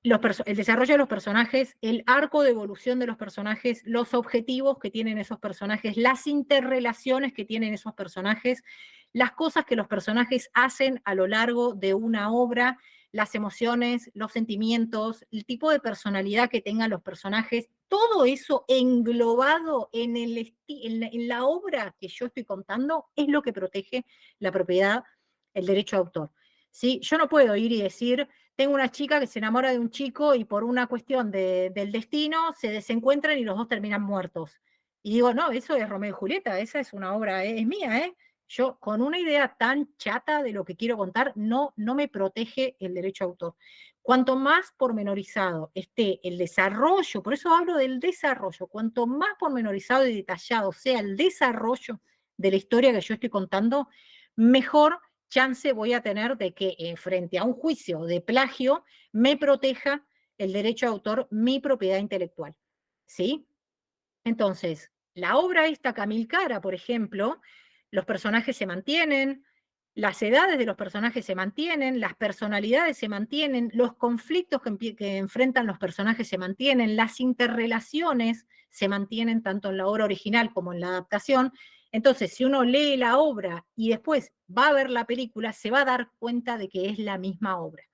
el desarrollo de los personajes, el arco de evolución de los personajes, los objetivos que tienen esos personajes, las interrelaciones que tienen esos personajes, las cosas que los personajes hacen a lo largo de una obra, las emociones, los sentimientos, el tipo de personalidad que tengan los personajes, todo eso englobado en la obra que yo estoy contando es lo que protege la propiedad, el derecho de autor. ¿Sí? Yo no puedo ir y decir, tengo una chica que se enamora de un chico y por una cuestión del destino se desencuentran y los dos terminan muertos. Y digo, no, eso es Romeo y Julieta, esa es una obra, es mía, ¿eh? Yo con una idea tan chata de lo que quiero contar, no me protege el derecho a autor. Cuanto más pormenorizado esté el desarrollo, por eso hablo del desarrollo, cuanto más pormenorizado y detallado sea el desarrollo de la historia que yo estoy contando, mejor chance voy a tener de que frente a un juicio de plagio me proteja el derecho de autor, mi propiedad intelectual. ¿Sí? Entonces, la obra esta Camilcara, por ejemplo, los personajes se mantienen, las edades de los personajes se mantienen, las personalidades se mantienen, los conflictos que enfrentan los personajes se mantienen, las interrelaciones se mantienen tanto en la obra original como en la adaptación. Entonces, si uno lee la obra y después va a ver la película, se va a dar cuenta de que es la misma obra.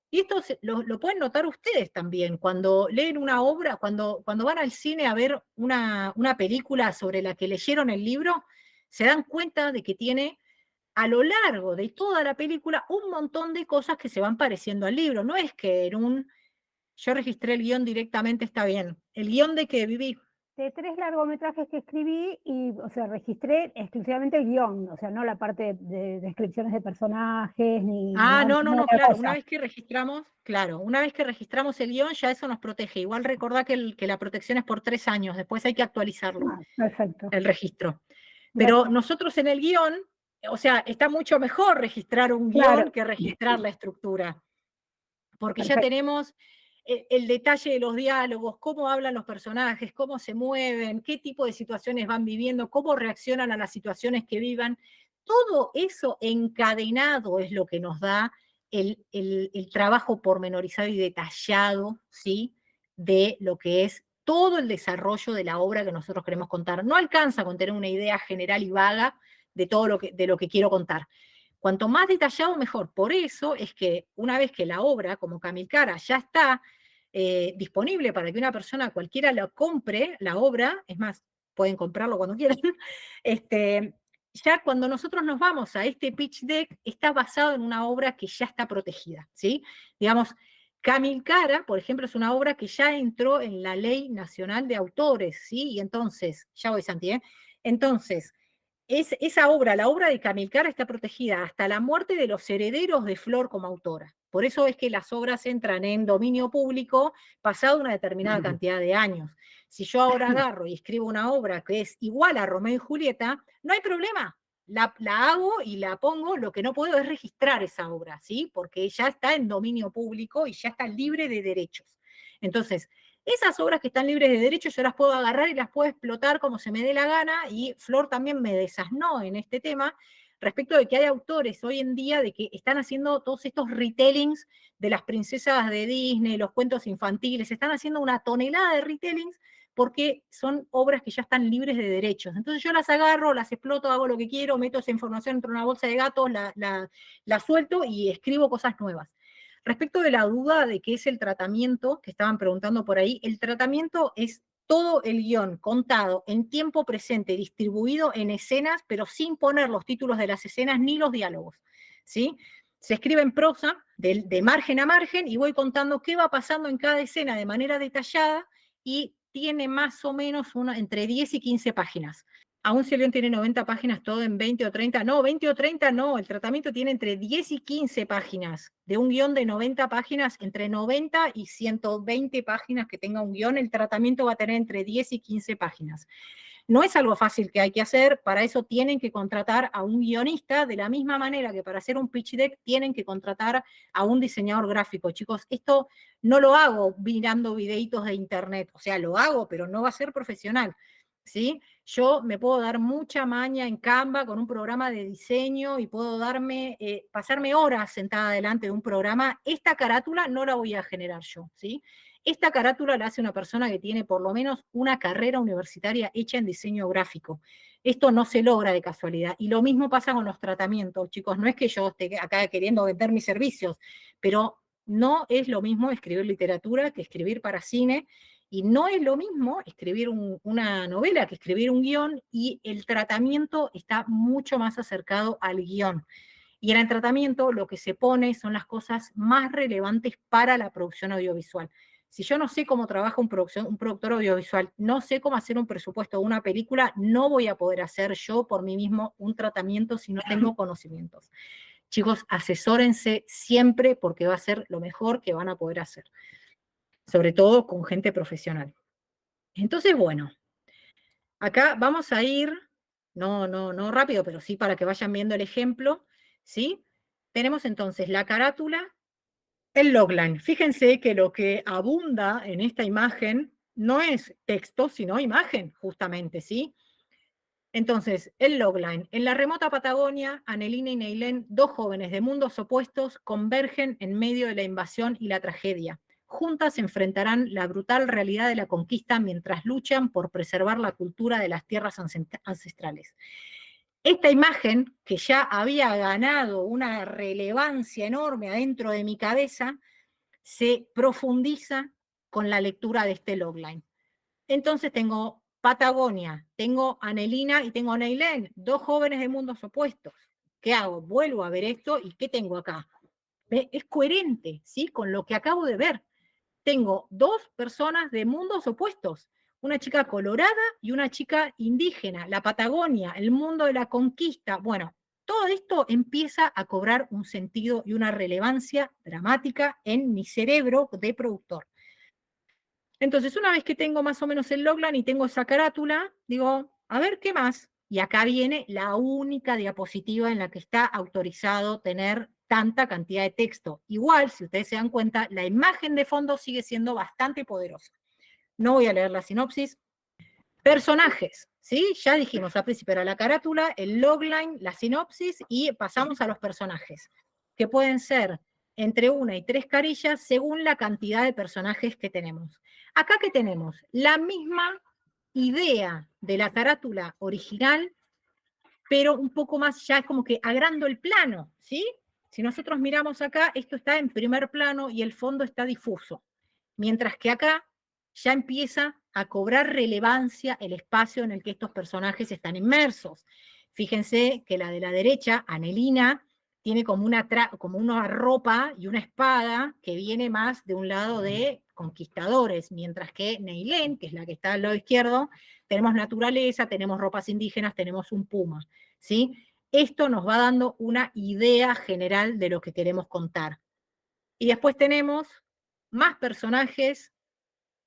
Y esto lo pueden notar ustedes también, cuando leen una obra, cuando van al cine a ver una película sobre la que leyeron el libro, se dan cuenta de que tiene a lo largo de toda la película un montón de cosas que se van pareciendo al libro. No es que yo registré el guión directamente, está bien. El guión de que viví. De 3 largometrajes que escribí y, o sea, registré exclusivamente el guión, o sea, no la parte de descripciones de personajes ni No, otra claro, cosa. una vez que registramos el guión, ya eso nos protege. Igual recordá que la protección es por 3 años, después hay que actualizarlo, Ah, perfecto. el registro. Pero Gracias. nosotros en el guión, o sea, está mucho mejor registrar un Claro, guión que registrar la estructura, porque ya perfecto. tenemos el detalle de los diálogos, cómo hablan los personajes, cómo se mueven, qué tipo de situaciones van viviendo, cómo reaccionan a las situaciones que vivan. Todo eso encadenado es lo que nos da el trabajo pormenorizado y detallado, ¿sí? De lo que es todo el desarrollo de la obra que nosotros queremos contar. No alcanza con tener una idea general y vaga de todo de lo que quiero contar. Cuanto más detallado, mejor. Por eso es que una vez que la obra, como Camilcara, ya está disponible para que una persona cualquiera la compre, la obra, es más, pueden comprarlo cuando quieran, ya cuando nosotros nos vamos a este pitch deck, está basado en una obra que ya está protegida, ¿sí? Digamos, Camilcara, por ejemplo, es una obra que ya entró en la Ley Nacional de Autores, ¿sí? Y entonces, ya voy, Santi, ¿eh? Entonces, esa obra, la obra de Camilcara está protegida hasta la muerte de los herederos de Flor como autora. Por eso es que las obras entran en dominio público pasado una determinada cantidad de años. Si yo ahora agarro y escribo una obra que es igual a Romeo y Julieta, no hay problema. La hago y la pongo, lo que no puedo es registrar esa obra, ¿sí? Porque ya está en dominio público y ya está libre de derechos. Entonces, esas obras que están libres de derechos yo las puedo agarrar y las puedo explotar como se me dé la gana, y Flor también me desasnó en este tema respecto de que hay autores hoy en día de que están haciendo todos estos retellings de las princesas de Disney, los cuentos infantiles, están haciendo una tonelada de retellings porque son obras que ya están libres de derechos. Entonces yo las agarro, las exploto, hago lo que quiero, meto esa información entre una bolsa de gatos, la suelto y escribo cosas nuevas. Respecto de la duda de qué es el tratamiento, que estaban preguntando por ahí, el tratamiento es todo el guión contado en tiempo presente, distribuido en escenas, pero sin poner los títulos de las escenas ni los diálogos, ¿sí? Se escribe en prosa, de margen a margen, y voy contando qué va pasando en cada escena de manera detallada, y tiene más o menos entre 10 y 15 páginas. Aún si el guión tiene 90 páginas, todo en 20 o 30. No, 20 o 30 no. El tratamiento tiene entre 10 y 15 páginas. De un guión de 90 páginas, entre 90 y 120 páginas que tenga un guión, el tratamiento va a tener entre 10 y 15 páginas. No es algo fácil que hay que hacer, para eso tienen que contratar a un guionista, de la misma manera que para hacer un pitch deck tienen que contratar a un diseñador gráfico. Chicos, esto no lo hago mirando videitos de internet, o sea, lo hago, pero no va a ser profesional, ¿sí? Yo me puedo dar mucha maña en Canva con un programa de diseño y puedo pasarme horas sentada delante de un programa. Esta carátula no la voy a generar yo, ¿sí? Esta carátula la hace una persona que tiene por lo menos una carrera universitaria hecha en diseño gráfico. Esto no se logra de casualidad. Y lo mismo pasa con los tratamientos, chicos. No es que yo esté acá queriendo vender mis servicios, pero no es lo mismo escribir literatura que escribir para cine, y no es lo mismo escribir una novela que escribir un guión, y el tratamiento está mucho más acercado al guión. Y en el tratamiento lo que se pone son las cosas más relevantes para la producción audiovisual. Si yo no sé cómo trabaja un productor audiovisual, no sé cómo hacer un presupuesto de una película, no voy a poder hacer yo por mí mismo un tratamiento si no tengo conocimientos. Chicos, asesórense siempre porque va a ser lo mejor que van a poder hacer, sobre todo con gente profesional. Entonces, bueno, acá vamos a ir, no rápido, pero sí para que vayan viendo el ejemplo, ¿sí? Tenemos entonces la carátula, el logline. Fíjense que lo que abunda en esta imagen no es texto, sino imagen, justamente, ¿sí? Entonces, el logline. En la remota Patagonia, Anelina y Neilén, dos jóvenes de mundos opuestos, convergen en medio de la invasión y la tragedia. Juntas enfrentarán la brutal realidad de la conquista mientras luchan por preservar la cultura de las tierras ancestrales. Esta imagen, que ya había ganado una relevancia enorme adentro de mi cabeza, se profundiza con la lectura de este logline. Entonces tengo Patagonia, tengo Anelina y tengo Neilén, dos jóvenes de mundos opuestos. ¿Qué hago? Vuelvo a ver esto y ¿qué tengo acá? Es coherente, ¿sí? Con lo que acabo de ver. Tengo dos personas de mundos opuestos, una chica colorada y una chica indígena, la Patagonia, el mundo de la conquista. Bueno, todo esto empieza a cobrar un sentido y una relevancia dramática en mi cerebro de productor. Entonces, una vez que tengo más o menos el logline y tengo esa carátula, digo, a ver, ¿qué más? Y acá viene la única diapositiva en la que está autorizado tener tanta cantidad de texto. Igual, si ustedes se dan cuenta, la imagen de fondo sigue siendo bastante poderosa. No voy a leer la sinopsis. Personajes, ¿sí? Ya dijimos al principio era la carátula, el logline, la sinopsis, y pasamos a los personajes, que pueden ser entre 1 y 3 carillas según la cantidad de personajes que tenemos. Acá que tenemos la misma idea de la carátula original, pero un poco más, ya es como que agrando el plano, ¿sí? Si nosotros miramos acá, esto está en primer plano y el fondo está difuso, mientras que acá ya empieza a cobrar relevancia el espacio en el que estos personajes están inmersos. Fíjense que la de la derecha, Anelina, tiene como una ropa y una espada que viene más de un lado de conquistadores, mientras que Neilén, que es la que está al lado izquierdo, tenemos naturaleza, tenemos ropas indígenas, tenemos un puma, ¿sí? Esto nos va dando una idea general de lo que queremos contar. Y después tenemos más personajes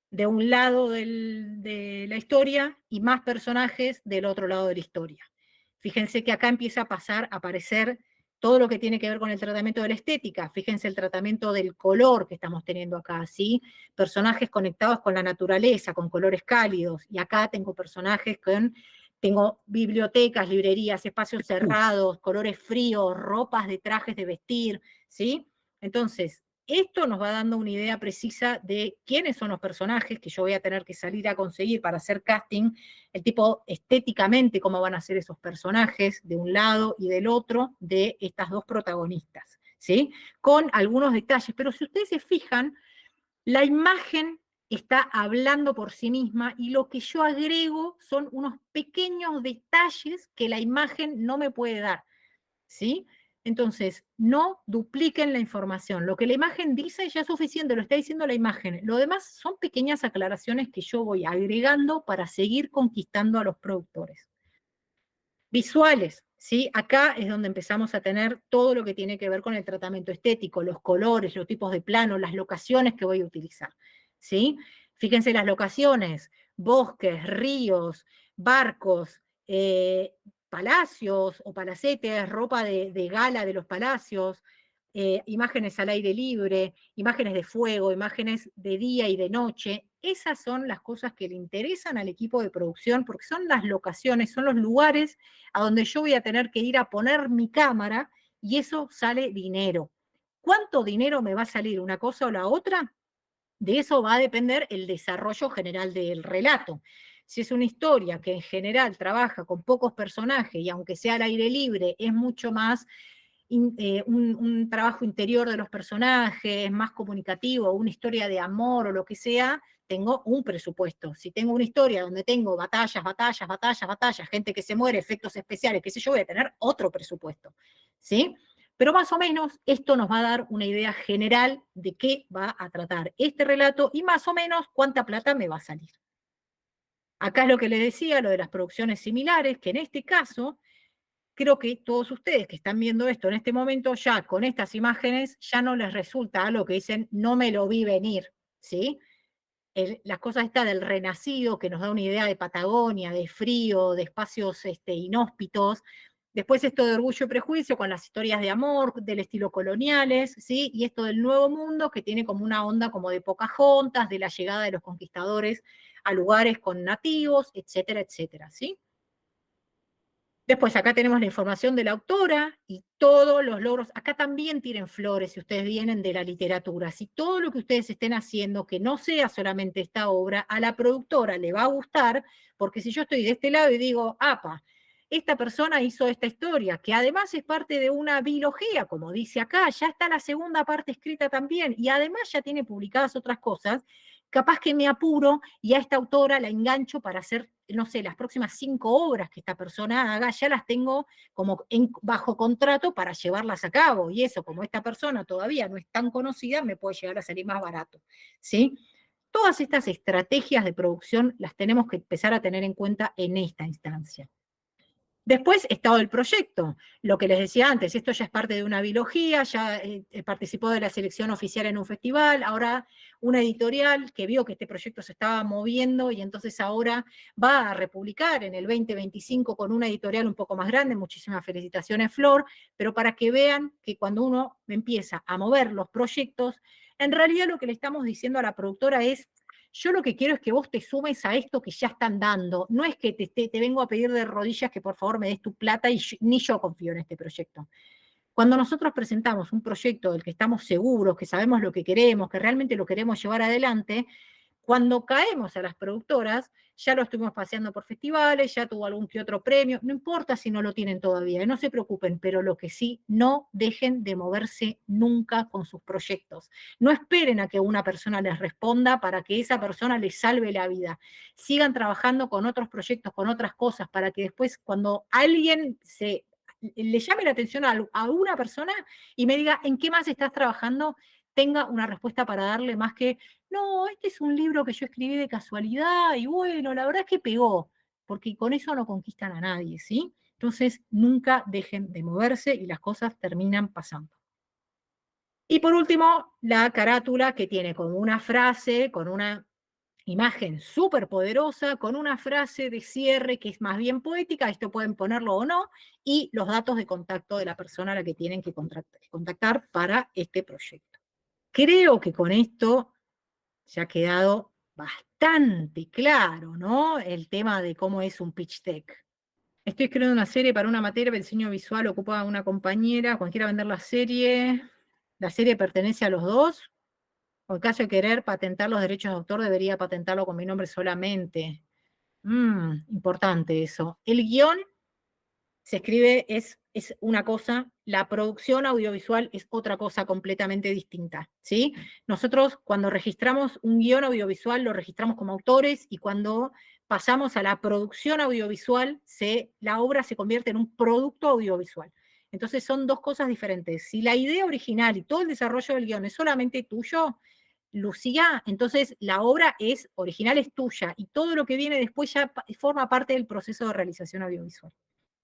de un lado de la historia y más personajes del otro lado de la historia. Fíjense que acá empieza a pasar, a aparecer todo lo que tiene que ver con el tratamiento de la estética. Fíjense el tratamiento del color que estamos teniendo acá, ¿sí? Personajes conectados con la naturaleza, con colores cálidos. Y acá tengo personajes tengo bibliotecas, librerías, espacios cerrados, colores fríos, ropas de trajes de vestir, ¿sí? Entonces, esto nos va dando una idea precisa de quiénes son los personajes que yo voy a tener que salir a conseguir para hacer casting, el tipo estéticamente cómo van a ser esos personajes de un lado y del otro de estas dos protagonistas, ¿sí? Con algunos detalles, pero si ustedes se fijan, la imagen está hablando por sí misma y lo que yo agrego son unos pequeños detalles que la imagen no me puede dar, ¿sí? Entonces, no dupliquen la información. Lo que la imagen dice ya es suficiente, lo está diciendo la imagen. Lo demás son pequeñas aclaraciones que yo voy agregando para seguir conquistando a los productores. Visuales, ¿sí? Acá es donde empezamos a tener todo lo que tiene que ver con el tratamiento estético, los colores, los tipos de plano, las locaciones que voy a utilizar, ¿sí? Fíjense las locaciones, bosques, ríos, barcos, palacios o palacetes, ropa de gala de los palacios, imágenes al aire libre, imágenes de fuego, imágenes de día y de noche. Esas son las cosas que le interesan al equipo de producción, porque son las locaciones, son los lugares a donde yo voy a tener que ir a poner mi cámara, y eso sale dinero. ¿Cuánto dinero me va a salir una cosa o la otra? De eso va a depender el desarrollo general del relato. Si es una historia que en general trabaja con pocos personajes y aunque sea al aire libre, es mucho más un trabajo interior de los personajes, más comunicativo, una historia de amor o lo que sea, tengo un presupuesto. Si tengo una historia donde tengo batallas, batallas, batallas, batallas, gente que se muere, efectos especiales, qué sé yo, voy a tener otro presupuesto. ¿Sí? Pero más o menos esto nos va a dar una idea general de qué va a tratar este relato y más o menos cuánta plata me va a salir. Acá es lo que les decía, lo de las producciones similares, que en este caso, creo que todos ustedes que están viendo esto en este momento, ya con estas imágenes, ya no les resulta algo que dicen, no me lo vi venir, ¿sí? Las cosas estas del Renacido, que nos da una idea de Patagonia, de frío, de espacios inhóspitos. Después esto de Orgullo y Prejuicio con las historias de amor, del estilo coloniales, ¿sí? Y esto del Nuevo Mundo, que tiene como una onda como de Pocahontas, de la llegada de los conquistadores a lugares con nativos, etcétera, etcétera, ¿sí? Después acá tenemos la información de la autora y todos los logros. Acá también tienen flores si ustedes vienen de la literatura. Si todo lo que ustedes estén haciendo, que no sea solamente esta obra, a la productora le va a gustar, porque si yo estoy de este lado y digo, apa, esta persona hizo esta historia, que además es parte de una biología, como dice acá, ya está la segunda parte escrita también, y además ya tiene publicadas otras cosas, capaz que me apuro y a esta autora la engancho para hacer, no sé, las próximas 5 obras que esta persona haga, ya las tengo como bajo contrato para llevarlas a cabo. Y eso, como esta persona todavía no es tan conocida, me puede llegar a salir más barato. ¿Sí? Todas estas estrategias de producción las tenemos que empezar a tener en cuenta en esta instancia. Después, estado del proyecto. Lo que les decía antes, esto ya es parte de una biología, ya participó de la selección oficial en un festival, ahora una editorial que vio que este proyecto se estaba moviendo y entonces ahora va a republicar en el 2025 con una editorial un poco más grande. Muchísimas felicitaciones, Flor, pero para que vean que cuando uno empieza a mover los proyectos, en realidad lo que le estamos diciendo a la productora es, yo lo que quiero es que vos te sumes a esto que ya están dando. No es que te vengo a pedir de rodillas que por favor me des tu plata y ni yo confío en este proyecto. Cuando nosotros presentamos un proyecto del que estamos seguros, que sabemos lo que queremos, que realmente lo queremos llevar adelante, cuando caemos a las productoras, ya lo estuvimos paseando por festivales, ya tuvo algún que otro premio, no importa si no lo tienen todavía, no se preocupen, pero lo que sí, no dejen de moverse nunca con sus proyectos. No esperen a que una persona les responda para que esa persona les salve la vida. Sigan trabajando con otros proyectos, con otras cosas, para que después cuando alguien le llame la atención a una persona y me diga en qué más estás trabajando, tenga una respuesta para darle más que, no, este es un libro que yo escribí de casualidad y bueno, la verdad es que pegó, porque con eso no conquistan a nadie, ¿sí? Entonces, nunca dejen de moverse y las cosas terminan pasando. Y por último, la carátula que tiene como una frase, con una imagen súper poderosa, con una frase de cierre que es más bien poética, esto pueden ponerlo o no, y los datos de contacto de la persona a la que tienen que contactar para este proyecto. Creo que con esto ya ha quedado bastante claro, ¿no? El tema de cómo es un pitch deck. Estoy escribiendo una serie para una materia de diseño visual, ocupa una compañera, cuando quiera vender la serie pertenece a los dos, o en caso de querer patentar los derechos de autor, debería patentarlo con mi nombre solamente. Importante eso. El guión se escribe, es una cosa, la producción audiovisual es otra cosa completamente distinta, ¿sí? Nosotros cuando registramos un guión audiovisual lo registramos como autores y cuando pasamos a la producción audiovisual, la obra se convierte en un producto audiovisual. Entonces son dos cosas diferentes. Si la idea original y todo el desarrollo del guión es solamente tuyo, Lucía, entonces la obra original es tuya y todo lo que viene después ya forma parte del proceso de realización audiovisual.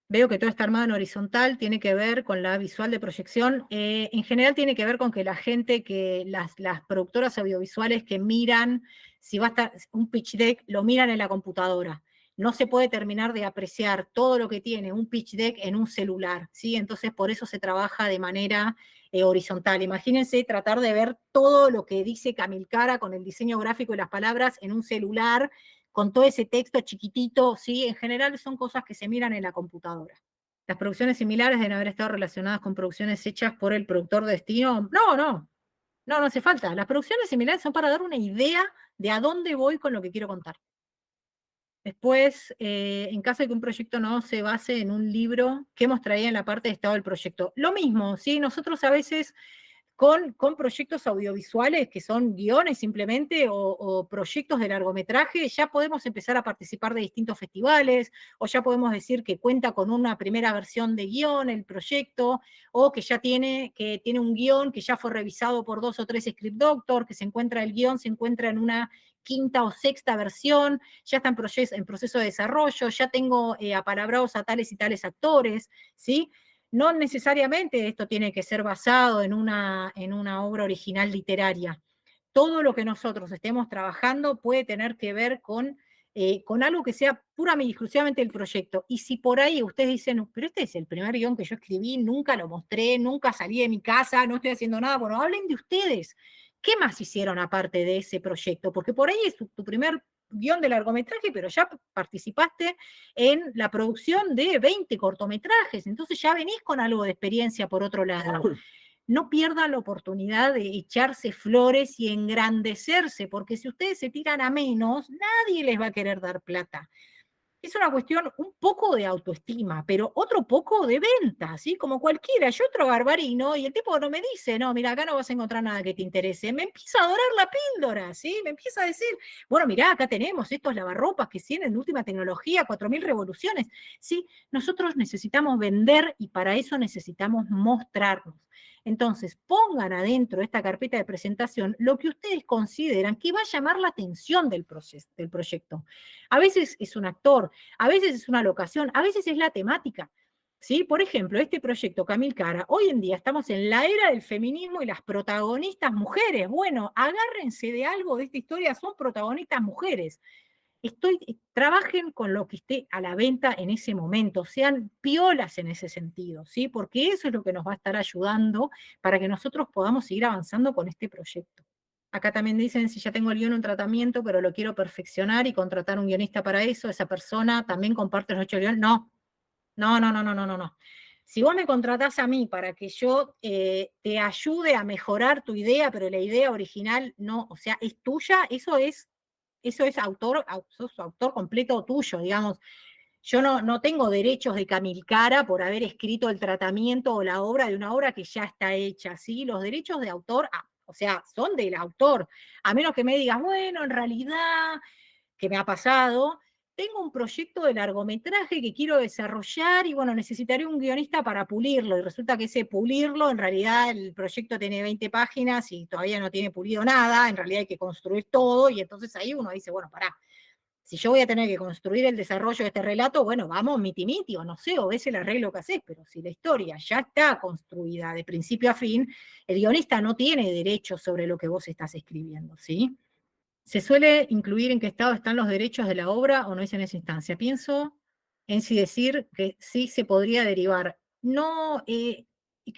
Veo que todo está armado en horizontal, tiene que ver con la visual de proyección. En general tiene que ver con que la gente, las productoras audiovisuales que miran, si va a estar un pitch deck, lo miran en la computadora. no se puede terminar de apreciar todo lo que tiene un pitch deck en un celular, ¿sí? Entonces por eso se trabaja de manera horizontal. Imagínense tratar de ver todo lo que dice Camilcara con el diseño gráfico y las palabras en un celular, con todo ese texto chiquitito, ¿sí? En general son cosas que se miran en la computadora. Las producciones similares deben haber estado relacionadas con producciones hechas por el productor de destino. No hace falta. Las producciones similares son para dar una idea de a dónde voy con lo que quiero contar. Después, en caso de que un proyecto no se base en un libro, ¿qué mostraría en la parte de estado del proyecto? Lo mismo, ¿sí? Nosotros a veces con proyectos audiovisuales que son guiones simplemente o proyectos de largometraje, ya podemos empezar a participar de distintos festivales, o ya podemos decir que cuenta con una primera versión de guión el proyecto, o que ya tiene un guión que ya fue revisado por 2 o 3 script doctor, que el guión se encuentra en una quinta o sexta versión, ya está en proceso de desarrollo, ya tengo apalabrados a tales y tales actores, ¿sí? No necesariamente esto tiene que ser basado en una obra original literaria. Todo lo que nosotros estemos trabajando puede tener que ver con algo que sea puramente y exclusivamente el proyecto. Y si por ahí ustedes dicen, pero este es el primer guión que yo escribí, nunca lo mostré, nunca salí de mi casa, no estoy haciendo nada, bueno, hablen de ustedes. ¿Qué más hicieron aparte de ese proyecto? Porque por ahí es tu primer guión de largometraje, pero ya participaste en la producción de 20 cortometrajes, entonces ya venís con algo de experiencia por otro lado. No pierdan la oportunidad de echarse flores y engrandecerse, porque si ustedes se tiran a menos, nadie les va a querer dar plata. Es una cuestión un poco de autoestima, pero otro poco de venta, ¿sí? Como cualquiera. Yo otro garbarino y el tipo no me dice, no, mira, acá no vas a encontrar nada que te interese. Me empieza a dorar la píldora, ¿sí? Me empieza a decir, bueno, mira, acá tenemos estos lavarropas que tienen última tecnología, 4000 revoluciones. Sí, nosotros necesitamos vender y para eso necesitamos mostrarnos. Entonces, pongan adentro de esta carpeta de presentación lo que ustedes consideran que va a llamar la atención del proyecto. A veces es un actor, a veces es una locación, a veces es la temática. ¿Sí? Por ejemplo, este proyecto Camilcara, hoy en día estamos en la era del feminismo y las protagonistas mujeres. Bueno, agárrense de algo de esta historia, son protagonistas mujeres. Trabajen con lo que esté a la venta en ese momento, sean piolas en ese sentido, ¿sí? Porque eso es lo que nos va a estar ayudando para que nosotros podamos seguir avanzando con este proyecto. Acá también dicen, si ya tengo el guión en tratamiento, pero lo quiero perfeccionar y contratar un guionista para eso, esa persona también comparte los hechos del guión. No. Si vos me contratás a mí para que yo te ayude a mejorar tu idea, pero la idea original no, o sea, es tuya, eso es sos autor completo tuyo, digamos. Yo no tengo derechos de Camilcara por haber escrito el tratamiento o la obra de una obra que ya está hecha, ¿sí? Los derechos de autor, o sea, son del autor. A menos que me digas, bueno, en realidad, que me ha pasado, tengo un proyecto de largometraje que quiero desarrollar y bueno, necesitaré un guionista para pulirlo. Y resulta que ese pulirlo, en realidad el proyecto tiene 20 páginas y todavía no tiene pulido nada, en realidad hay que construir todo y entonces ahí uno dice, bueno, pará, si yo voy a tener que construir el desarrollo de este relato, bueno, vamos miti o no sé, o ves el arreglo que haces, pero si la historia ya está construida de principio a fin, el guionista no tiene derecho sobre lo que vos estás escribiendo, ¿sí? ¿Se suele incluir en qué estado están los derechos de la obra o no es en esa instancia? Pienso en si decir que sí se podría derivar. No, que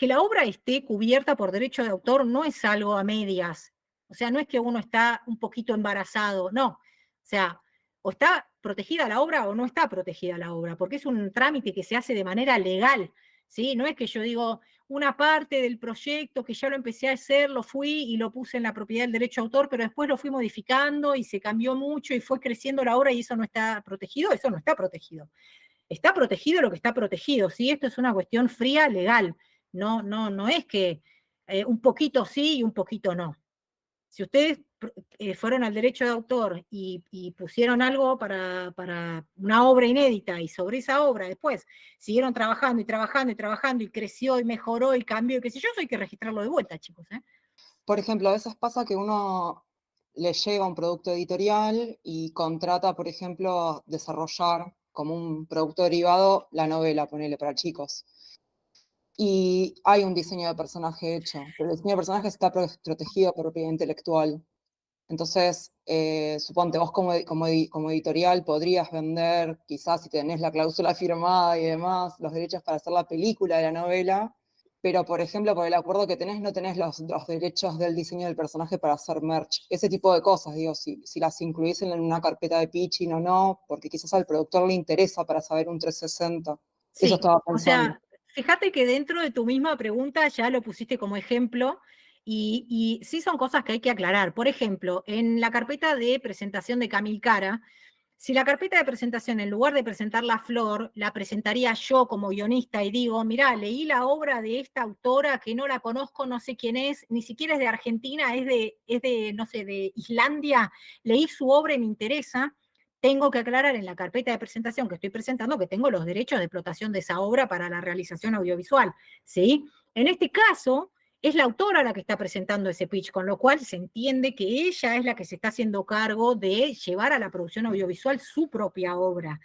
la obra esté cubierta por derecho de autor no es algo a medias. O sea, no es que uno está un poquito embarazado, no. O sea, o está protegida la obra o no está protegida la obra, porque es un trámite que se hace de manera legal, ¿sí? No es que yo digo, una parte del proyecto que ya lo empecé a hacer, lo fui y lo puse en la propiedad del derecho de autor, pero después lo fui modificando y se cambió mucho y fue creciendo la obra y eso no está protegido, eso no está protegido. Está protegido lo que está protegido, ¿sí? Esto es una cuestión fría legal. No es que un poquito sí y un poquito no. Si ustedes fueron al derecho de autor y pusieron algo para una obra inédita y sobre esa obra después siguieron trabajando y trabajando y trabajando y creció y mejoró y cambió y qué sé yo, eso hay que registrarlo de vuelta, chicos. Por ejemplo, a veces pasa que uno le llega un producto editorial y contrata, por ejemplo, desarrollar como un producto derivado la novela, ponele para chicos. Y hay un diseño de personaje hecho, pero el diseño de personaje está protegido por propiedad intelectual. Entonces, suponte, vos como editorial podrías vender, quizás si tenés la cláusula firmada y demás, los derechos para hacer la película de la novela, pero por ejemplo, por el acuerdo que tenés, no tenés los derechos del diseño del personaje para hacer merch. Ese tipo de cosas, digo, si las incluís en una carpeta de pitching o no, porque quizás al productor le interesa para saber un 360. Sí, Eso estaba o pensando. sea, fíjate que dentro de tu misma pregunta ya lo pusiste como ejemplo y sí son cosas que hay que aclarar. Por ejemplo, en la carpeta de presentación de Camil Cara, si la carpeta de presentación, en lugar de presentar la flor, la presentaría yo como guionista y digo, mirá, leí la obra de esta autora que no la conozco, no sé quién es, ni siquiera es de Argentina, es de no sé, de Islandia, leí su obra y me interesa, tengo que aclarar en la carpeta de presentación que estoy presentando que tengo los derechos de explotación de esa obra para la realización audiovisual, ¿sí? En este caso, es la autora la que está presentando ese pitch, con lo cual se entiende que ella es la que se está haciendo cargo de llevar a la producción audiovisual su propia obra.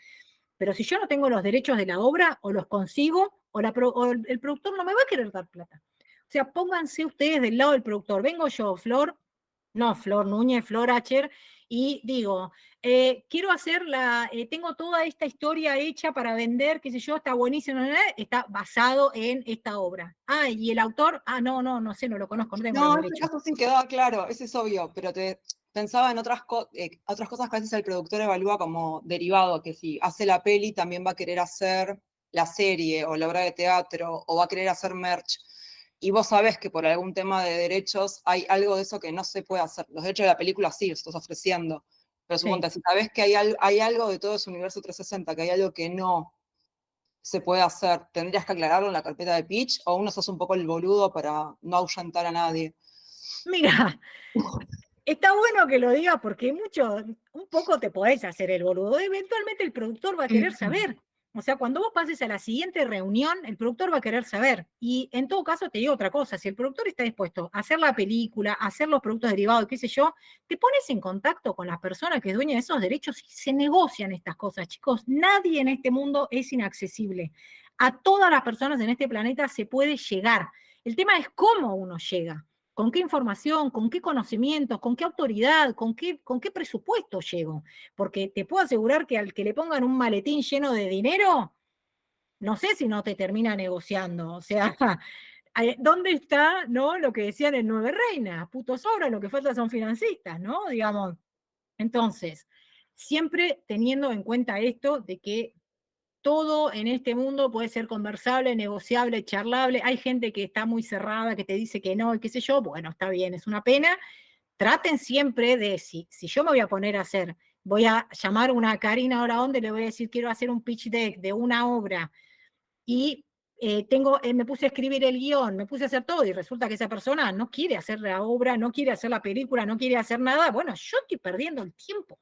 Pero si yo no tengo los derechos de la obra, o los consigo, o el productor no me va a querer dar plata. O sea, pónganse ustedes del lado del productor. Vengo yo, Flor Núñez, Flor Acher, y digo, quiero hacer tengo toda esta historia hecha para vender, qué sé yo, está buenísimo, está basado en esta obra. Ah, y el autor, no sé, no lo conozco, no tengo los No, en este derechos. caso sí quedaba claro, eso es obvio, pero pensaba en otras cosas que a veces el productor evalúa como derivado, que si hace la peli también va a querer hacer la serie o la obra de teatro o va a querer hacer merch. Y vos sabés que por algún tema de derechos hay algo de eso que no se puede hacer. Los derechos de la película sí, los estás ofreciendo. Pero suponte, si sabés que hay algo de todo ese universo 360, que hay algo que no se puede hacer, ¿tendrías que aclararlo en la carpeta de pitch o uno sos un poco el boludo para no ahuyentar a nadie? Mira, está bueno que lo digas porque un poco te podés hacer el boludo. Eventualmente el productor va a querer saber. O sea, cuando vos pases a la siguiente reunión, el productor va a querer saber. Y en todo caso te digo otra cosa, si el productor está dispuesto a hacer la película, a hacer los productos derivados, qué sé yo, te pones en contacto con las personas que es dueña de esos derechos y se negocian estas cosas, chicos. Nadie en este mundo es inaccesible. A todas las personas en este planeta se puede llegar. El tema es cómo uno llega. ¿Con qué información, con qué conocimientos, con qué autoridad, con qué presupuesto llego? Porque te puedo asegurar que al que le pongan un maletín lleno de dinero, no sé si no te termina negociando. O sea, ¿dónde está, no, lo que decían en Nueve Reinas? Putos sobran, lo que falta son financistas, ¿no? Digamos. Entonces, siempre teniendo en cuenta esto de que todo en este mundo puede ser conversable, negociable, charlable. Hay gente que está muy cerrada, que te dice que no, y qué sé yo. Bueno, está bien, es una pena. Traten siempre de, si yo me voy a poner a hacer, voy a llamar a una Karina ahora donde le voy a decir, quiero hacer un pitch deck de una obra, y me puse a escribir el guión, me puse a hacer todo, y resulta que esa persona no quiere hacer la obra, no quiere hacer la película, no quiere hacer nada. Bueno, yo estoy perdiendo el tiempo.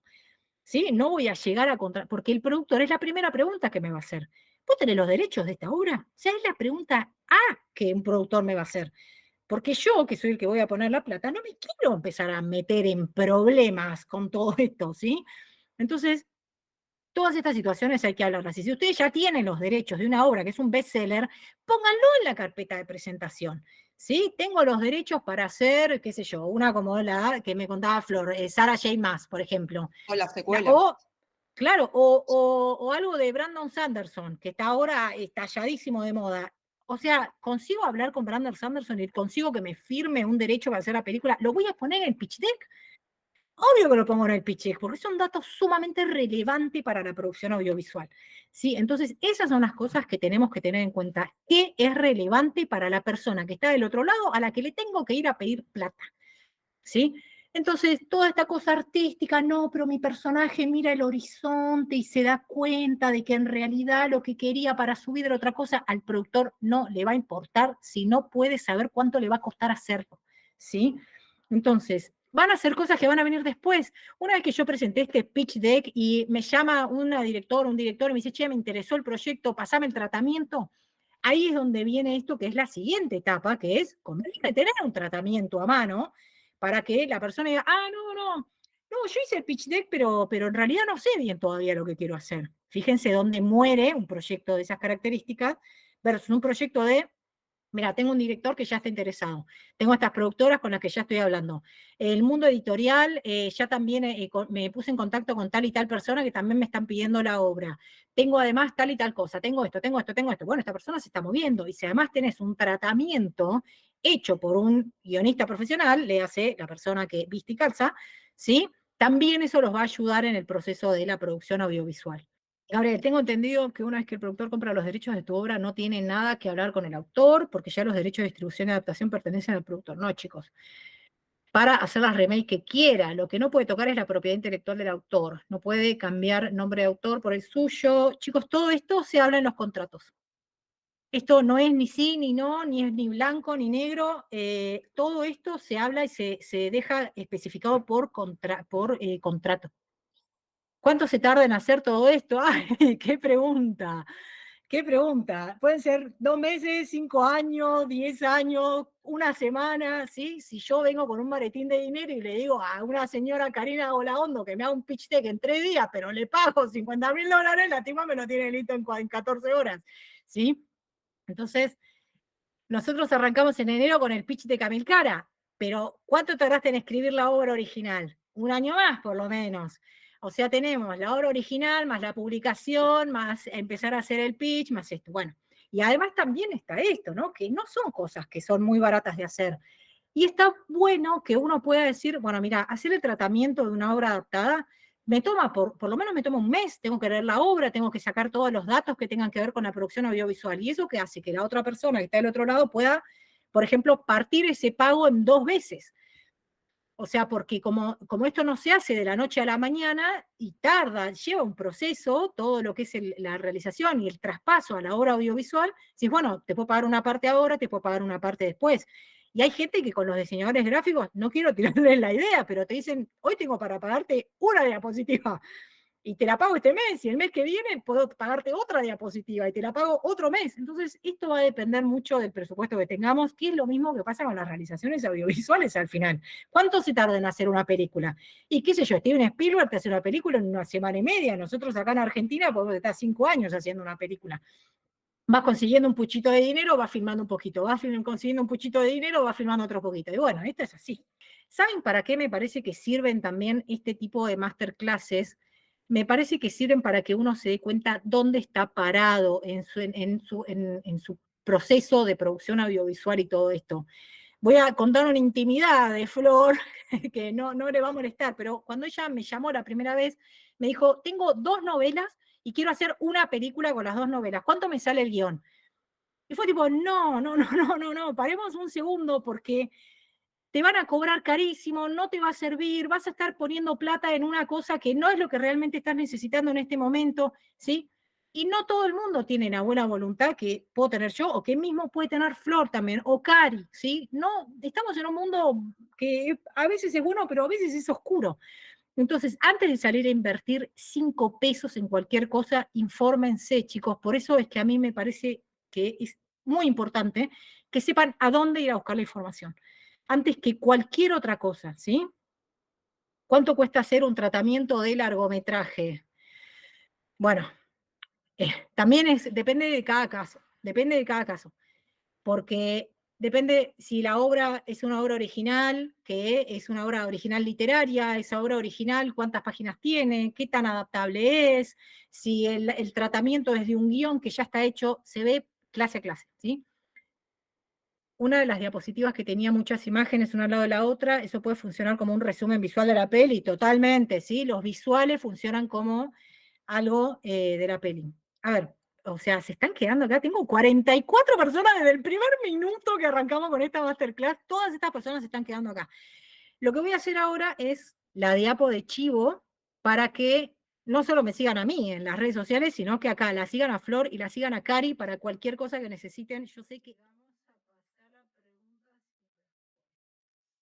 ¿Sí? No voy a llegar a porque el productor es la primera pregunta que me va a hacer. ¿Vos tenés los derechos de esta obra? O sea, es la pregunta A que un productor me va a hacer. Porque yo, que soy el que voy a poner la plata, no me quiero empezar a meter en problemas con todo esto, ¿sí? Entonces, todas estas situaciones hay que hablarlas. Y si ustedes ya tienen los derechos de una obra que es un bestseller, pónganlo en la carpeta de presentación. ¿Sí? Tengo los derechos para hacer, qué sé yo, una como la que me contaba Flor, Sarah J. Maas, por ejemplo. O la secuela. Claro, o algo de Brandon Sanderson, que está ahora estalladísimo de moda. O sea, consigo hablar con Brandon Sanderson y consigo que me firme un derecho para hacer la película. ¿Lo voy a poner en el pitch deck? Obvio que lo pongo en el pitch deck, porque es un dato sumamente relevante para la producción audiovisual. ¿Sí? Entonces, esas son las cosas que tenemos que tener en cuenta. ¿Qué es relevante para la persona que está del otro lado a la que le tengo que ir a pedir plata? ¿Sí? Entonces, toda esta cosa artística, no, pero mi personaje mira el horizonte y se da cuenta de que en realidad lo que quería para su vida era otra cosa, al productor no le va a importar si no puede saber cuánto le va a costar hacerlo, ¿sí? Entonces, van a ser cosas que van a venir después. Una vez que yo presenté este pitch deck y me llama un director y me dice, che, me interesó el proyecto, pasame el tratamiento, ahí es donde viene esto que es la siguiente etapa, que es conviene tener un tratamiento a mano para que la persona diga, no, yo hice el pitch deck, pero en realidad no sé bien todavía lo que quiero hacer. Fíjense dónde muere un proyecto de esas características versus un proyecto de Mira, tengo un director que ya está interesado. Tengo estas productoras con las que ya estoy hablando. El mundo editorial, ya también me puse en contacto con tal y tal persona que también me están pidiendo la obra. Tengo además tal y tal cosa. Tengo esto, tengo esto, tengo esto. Bueno, esta persona se está moviendo. Y si además tenés un tratamiento hecho por un guionista profesional, le hace la persona que viste y calza, ¿sí? También eso los va a ayudar en el proceso de la producción audiovisual. Gabriel, tengo entendido que una vez que el productor compra los derechos de tu obra no tiene nada que hablar con el autor, porque ya los derechos de distribución y adaptación pertenecen al productor. No, chicos. Para hacer las remake que quiera, lo que no puede tocar es la propiedad intelectual del autor. No puede cambiar nombre de autor por el suyo. Chicos, todo esto se habla en los contratos. Esto no es ni sí, ni no, ni es ni blanco, ni negro. Todo esto se habla y se deja especificado por contrato. ¿Cuánto se tarda en hacer todo esto? ¡Ay, qué pregunta! ¡Qué pregunta! Pueden ser 2 meses, 5 años, 10 años, una semana, ¿sí? Si yo vengo con un maletín de dinero y le digo a una señora Karina Olaondo que me haga un pitch deck en 3 días, pero le pago $50.000, la tipa me lo tiene listo en 14 horas, ¿sí? Entonces, nosotros arrancamos en enero con el pitch de Camilcara, pero ¿cuánto tardaste en escribir la obra original? 1 año más, por lo menos. O sea, tenemos la obra original, más la publicación, más empezar a hacer el pitch, más esto. Bueno, y además también está esto, ¿no? Que no son cosas que son muy baratas de hacer. Y está bueno que uno pueda decir, bueno, mira, hacer el tratamiento de una obra adaptada me toma, por lo menos me toma un mes, tengo que leer la obra, tengo que sacar todos los datos que tengan que ver con la producción audiovisual. Y eso que hace que la otra persona que está del otro lado pueda, por ejemplo, partir ese pago en 2 veces. O sea, porque como esto no se hace de la noche a la mañana y tarda, lleva un proceso, todo lo que es la realización y el traspaso a la obra audiovisual, si bueno, te puedo pagar una parte ahora, te puedo pagar una parte después. Y hay gente que con los diseñadores gráficos, no quiero tirarles la idea, pero te dicen, hoy tengo para pagarte una diapositiva y te la pago este mes, y el mes que viene puedo pagarte otra diapositiva y te la pago otro mes. Entonces, esto va a depender mucho del presupuesto que tengamos, que es lo mismo que pasa con las realizaciones audiovisuales al final. ¿Cuánto se tarda en hacer una película? Y qué sé yo, Steven Spielberg te hace una película en 1 semana y media, nosotros acá en Argentina podemos estar 5 años haciendo una película. Vas consiguiendo un puchito de dinero, vas filmando un poquito, vas consiguiendo un puchito de dinero, vas filmando otro poquito. Y bueno, esto es así. ¿Saben para qué me parece que sirven también este tipo de masterclasses? Me parece que sirven para que uno se dé cuenta dónde está parado en su proceso de producción audiovisual y todo esto. Voy a contar una intimidad de Flor, que no le va a molestar, pero cuando ella me llamó la primera vez, me dijo, tengo 2 novelas y quiero hacer una película con las 2 novelas. ¿Cuánto me sale el guión? Y fue tipo, no, paremos un segundo porque te van a cobrar carísimo, no te va a servir, vas a estar poniendo plata en una cosa que no es lo que realmente estás necesitando en este momento, ¿sí? Y no todo el mundo tiene la buena voluntad que puedo tener yo, o que mismo puede tener Flor también, o Cari, ¿sí? No, estamos en un mundo que a veces es bueno, pero a veces es oscuro. Entonces, antes de salir a invertir 5 pesos en cualquier cosa, infórmense, chicos. Por eso es que a mí me parece que es muy importante que sepan a dónde ir a buscar la información antes que cualquier otra cosa, ¿sí? ¿Cuánto cuesta hacer un tratamiento de largometraje? Bueno, también depende de cada caso, porque depende si la obra es una obra original, que es una obra original literaria, esa obra original, cuántas páginas tiene, qué tan adaptable es, si el tratamiento es de un guión que ya está hecho, se ve clase a clase, ¿sí? Una de las diapositivas que tenía muchas imágenes una al lado de la otra, eso puede funcionar como un resumen visual de la peli, totalmente, ¿sí? Los visuales funcionan como algo de la peli. A ver, o sea, se están quedando acá, tengo 44 personas desde el primer minuto que arrancamos con esta masterclass, todas estas personas se están quedando acá. Lo que voy a hacer ahora es la diapo de chivo para que no solo me sigan a mí en las redes sociales, sino que acá la sigan a Flor y la sigan a Cari para cualquier cosa que necesiten. Yo sé que...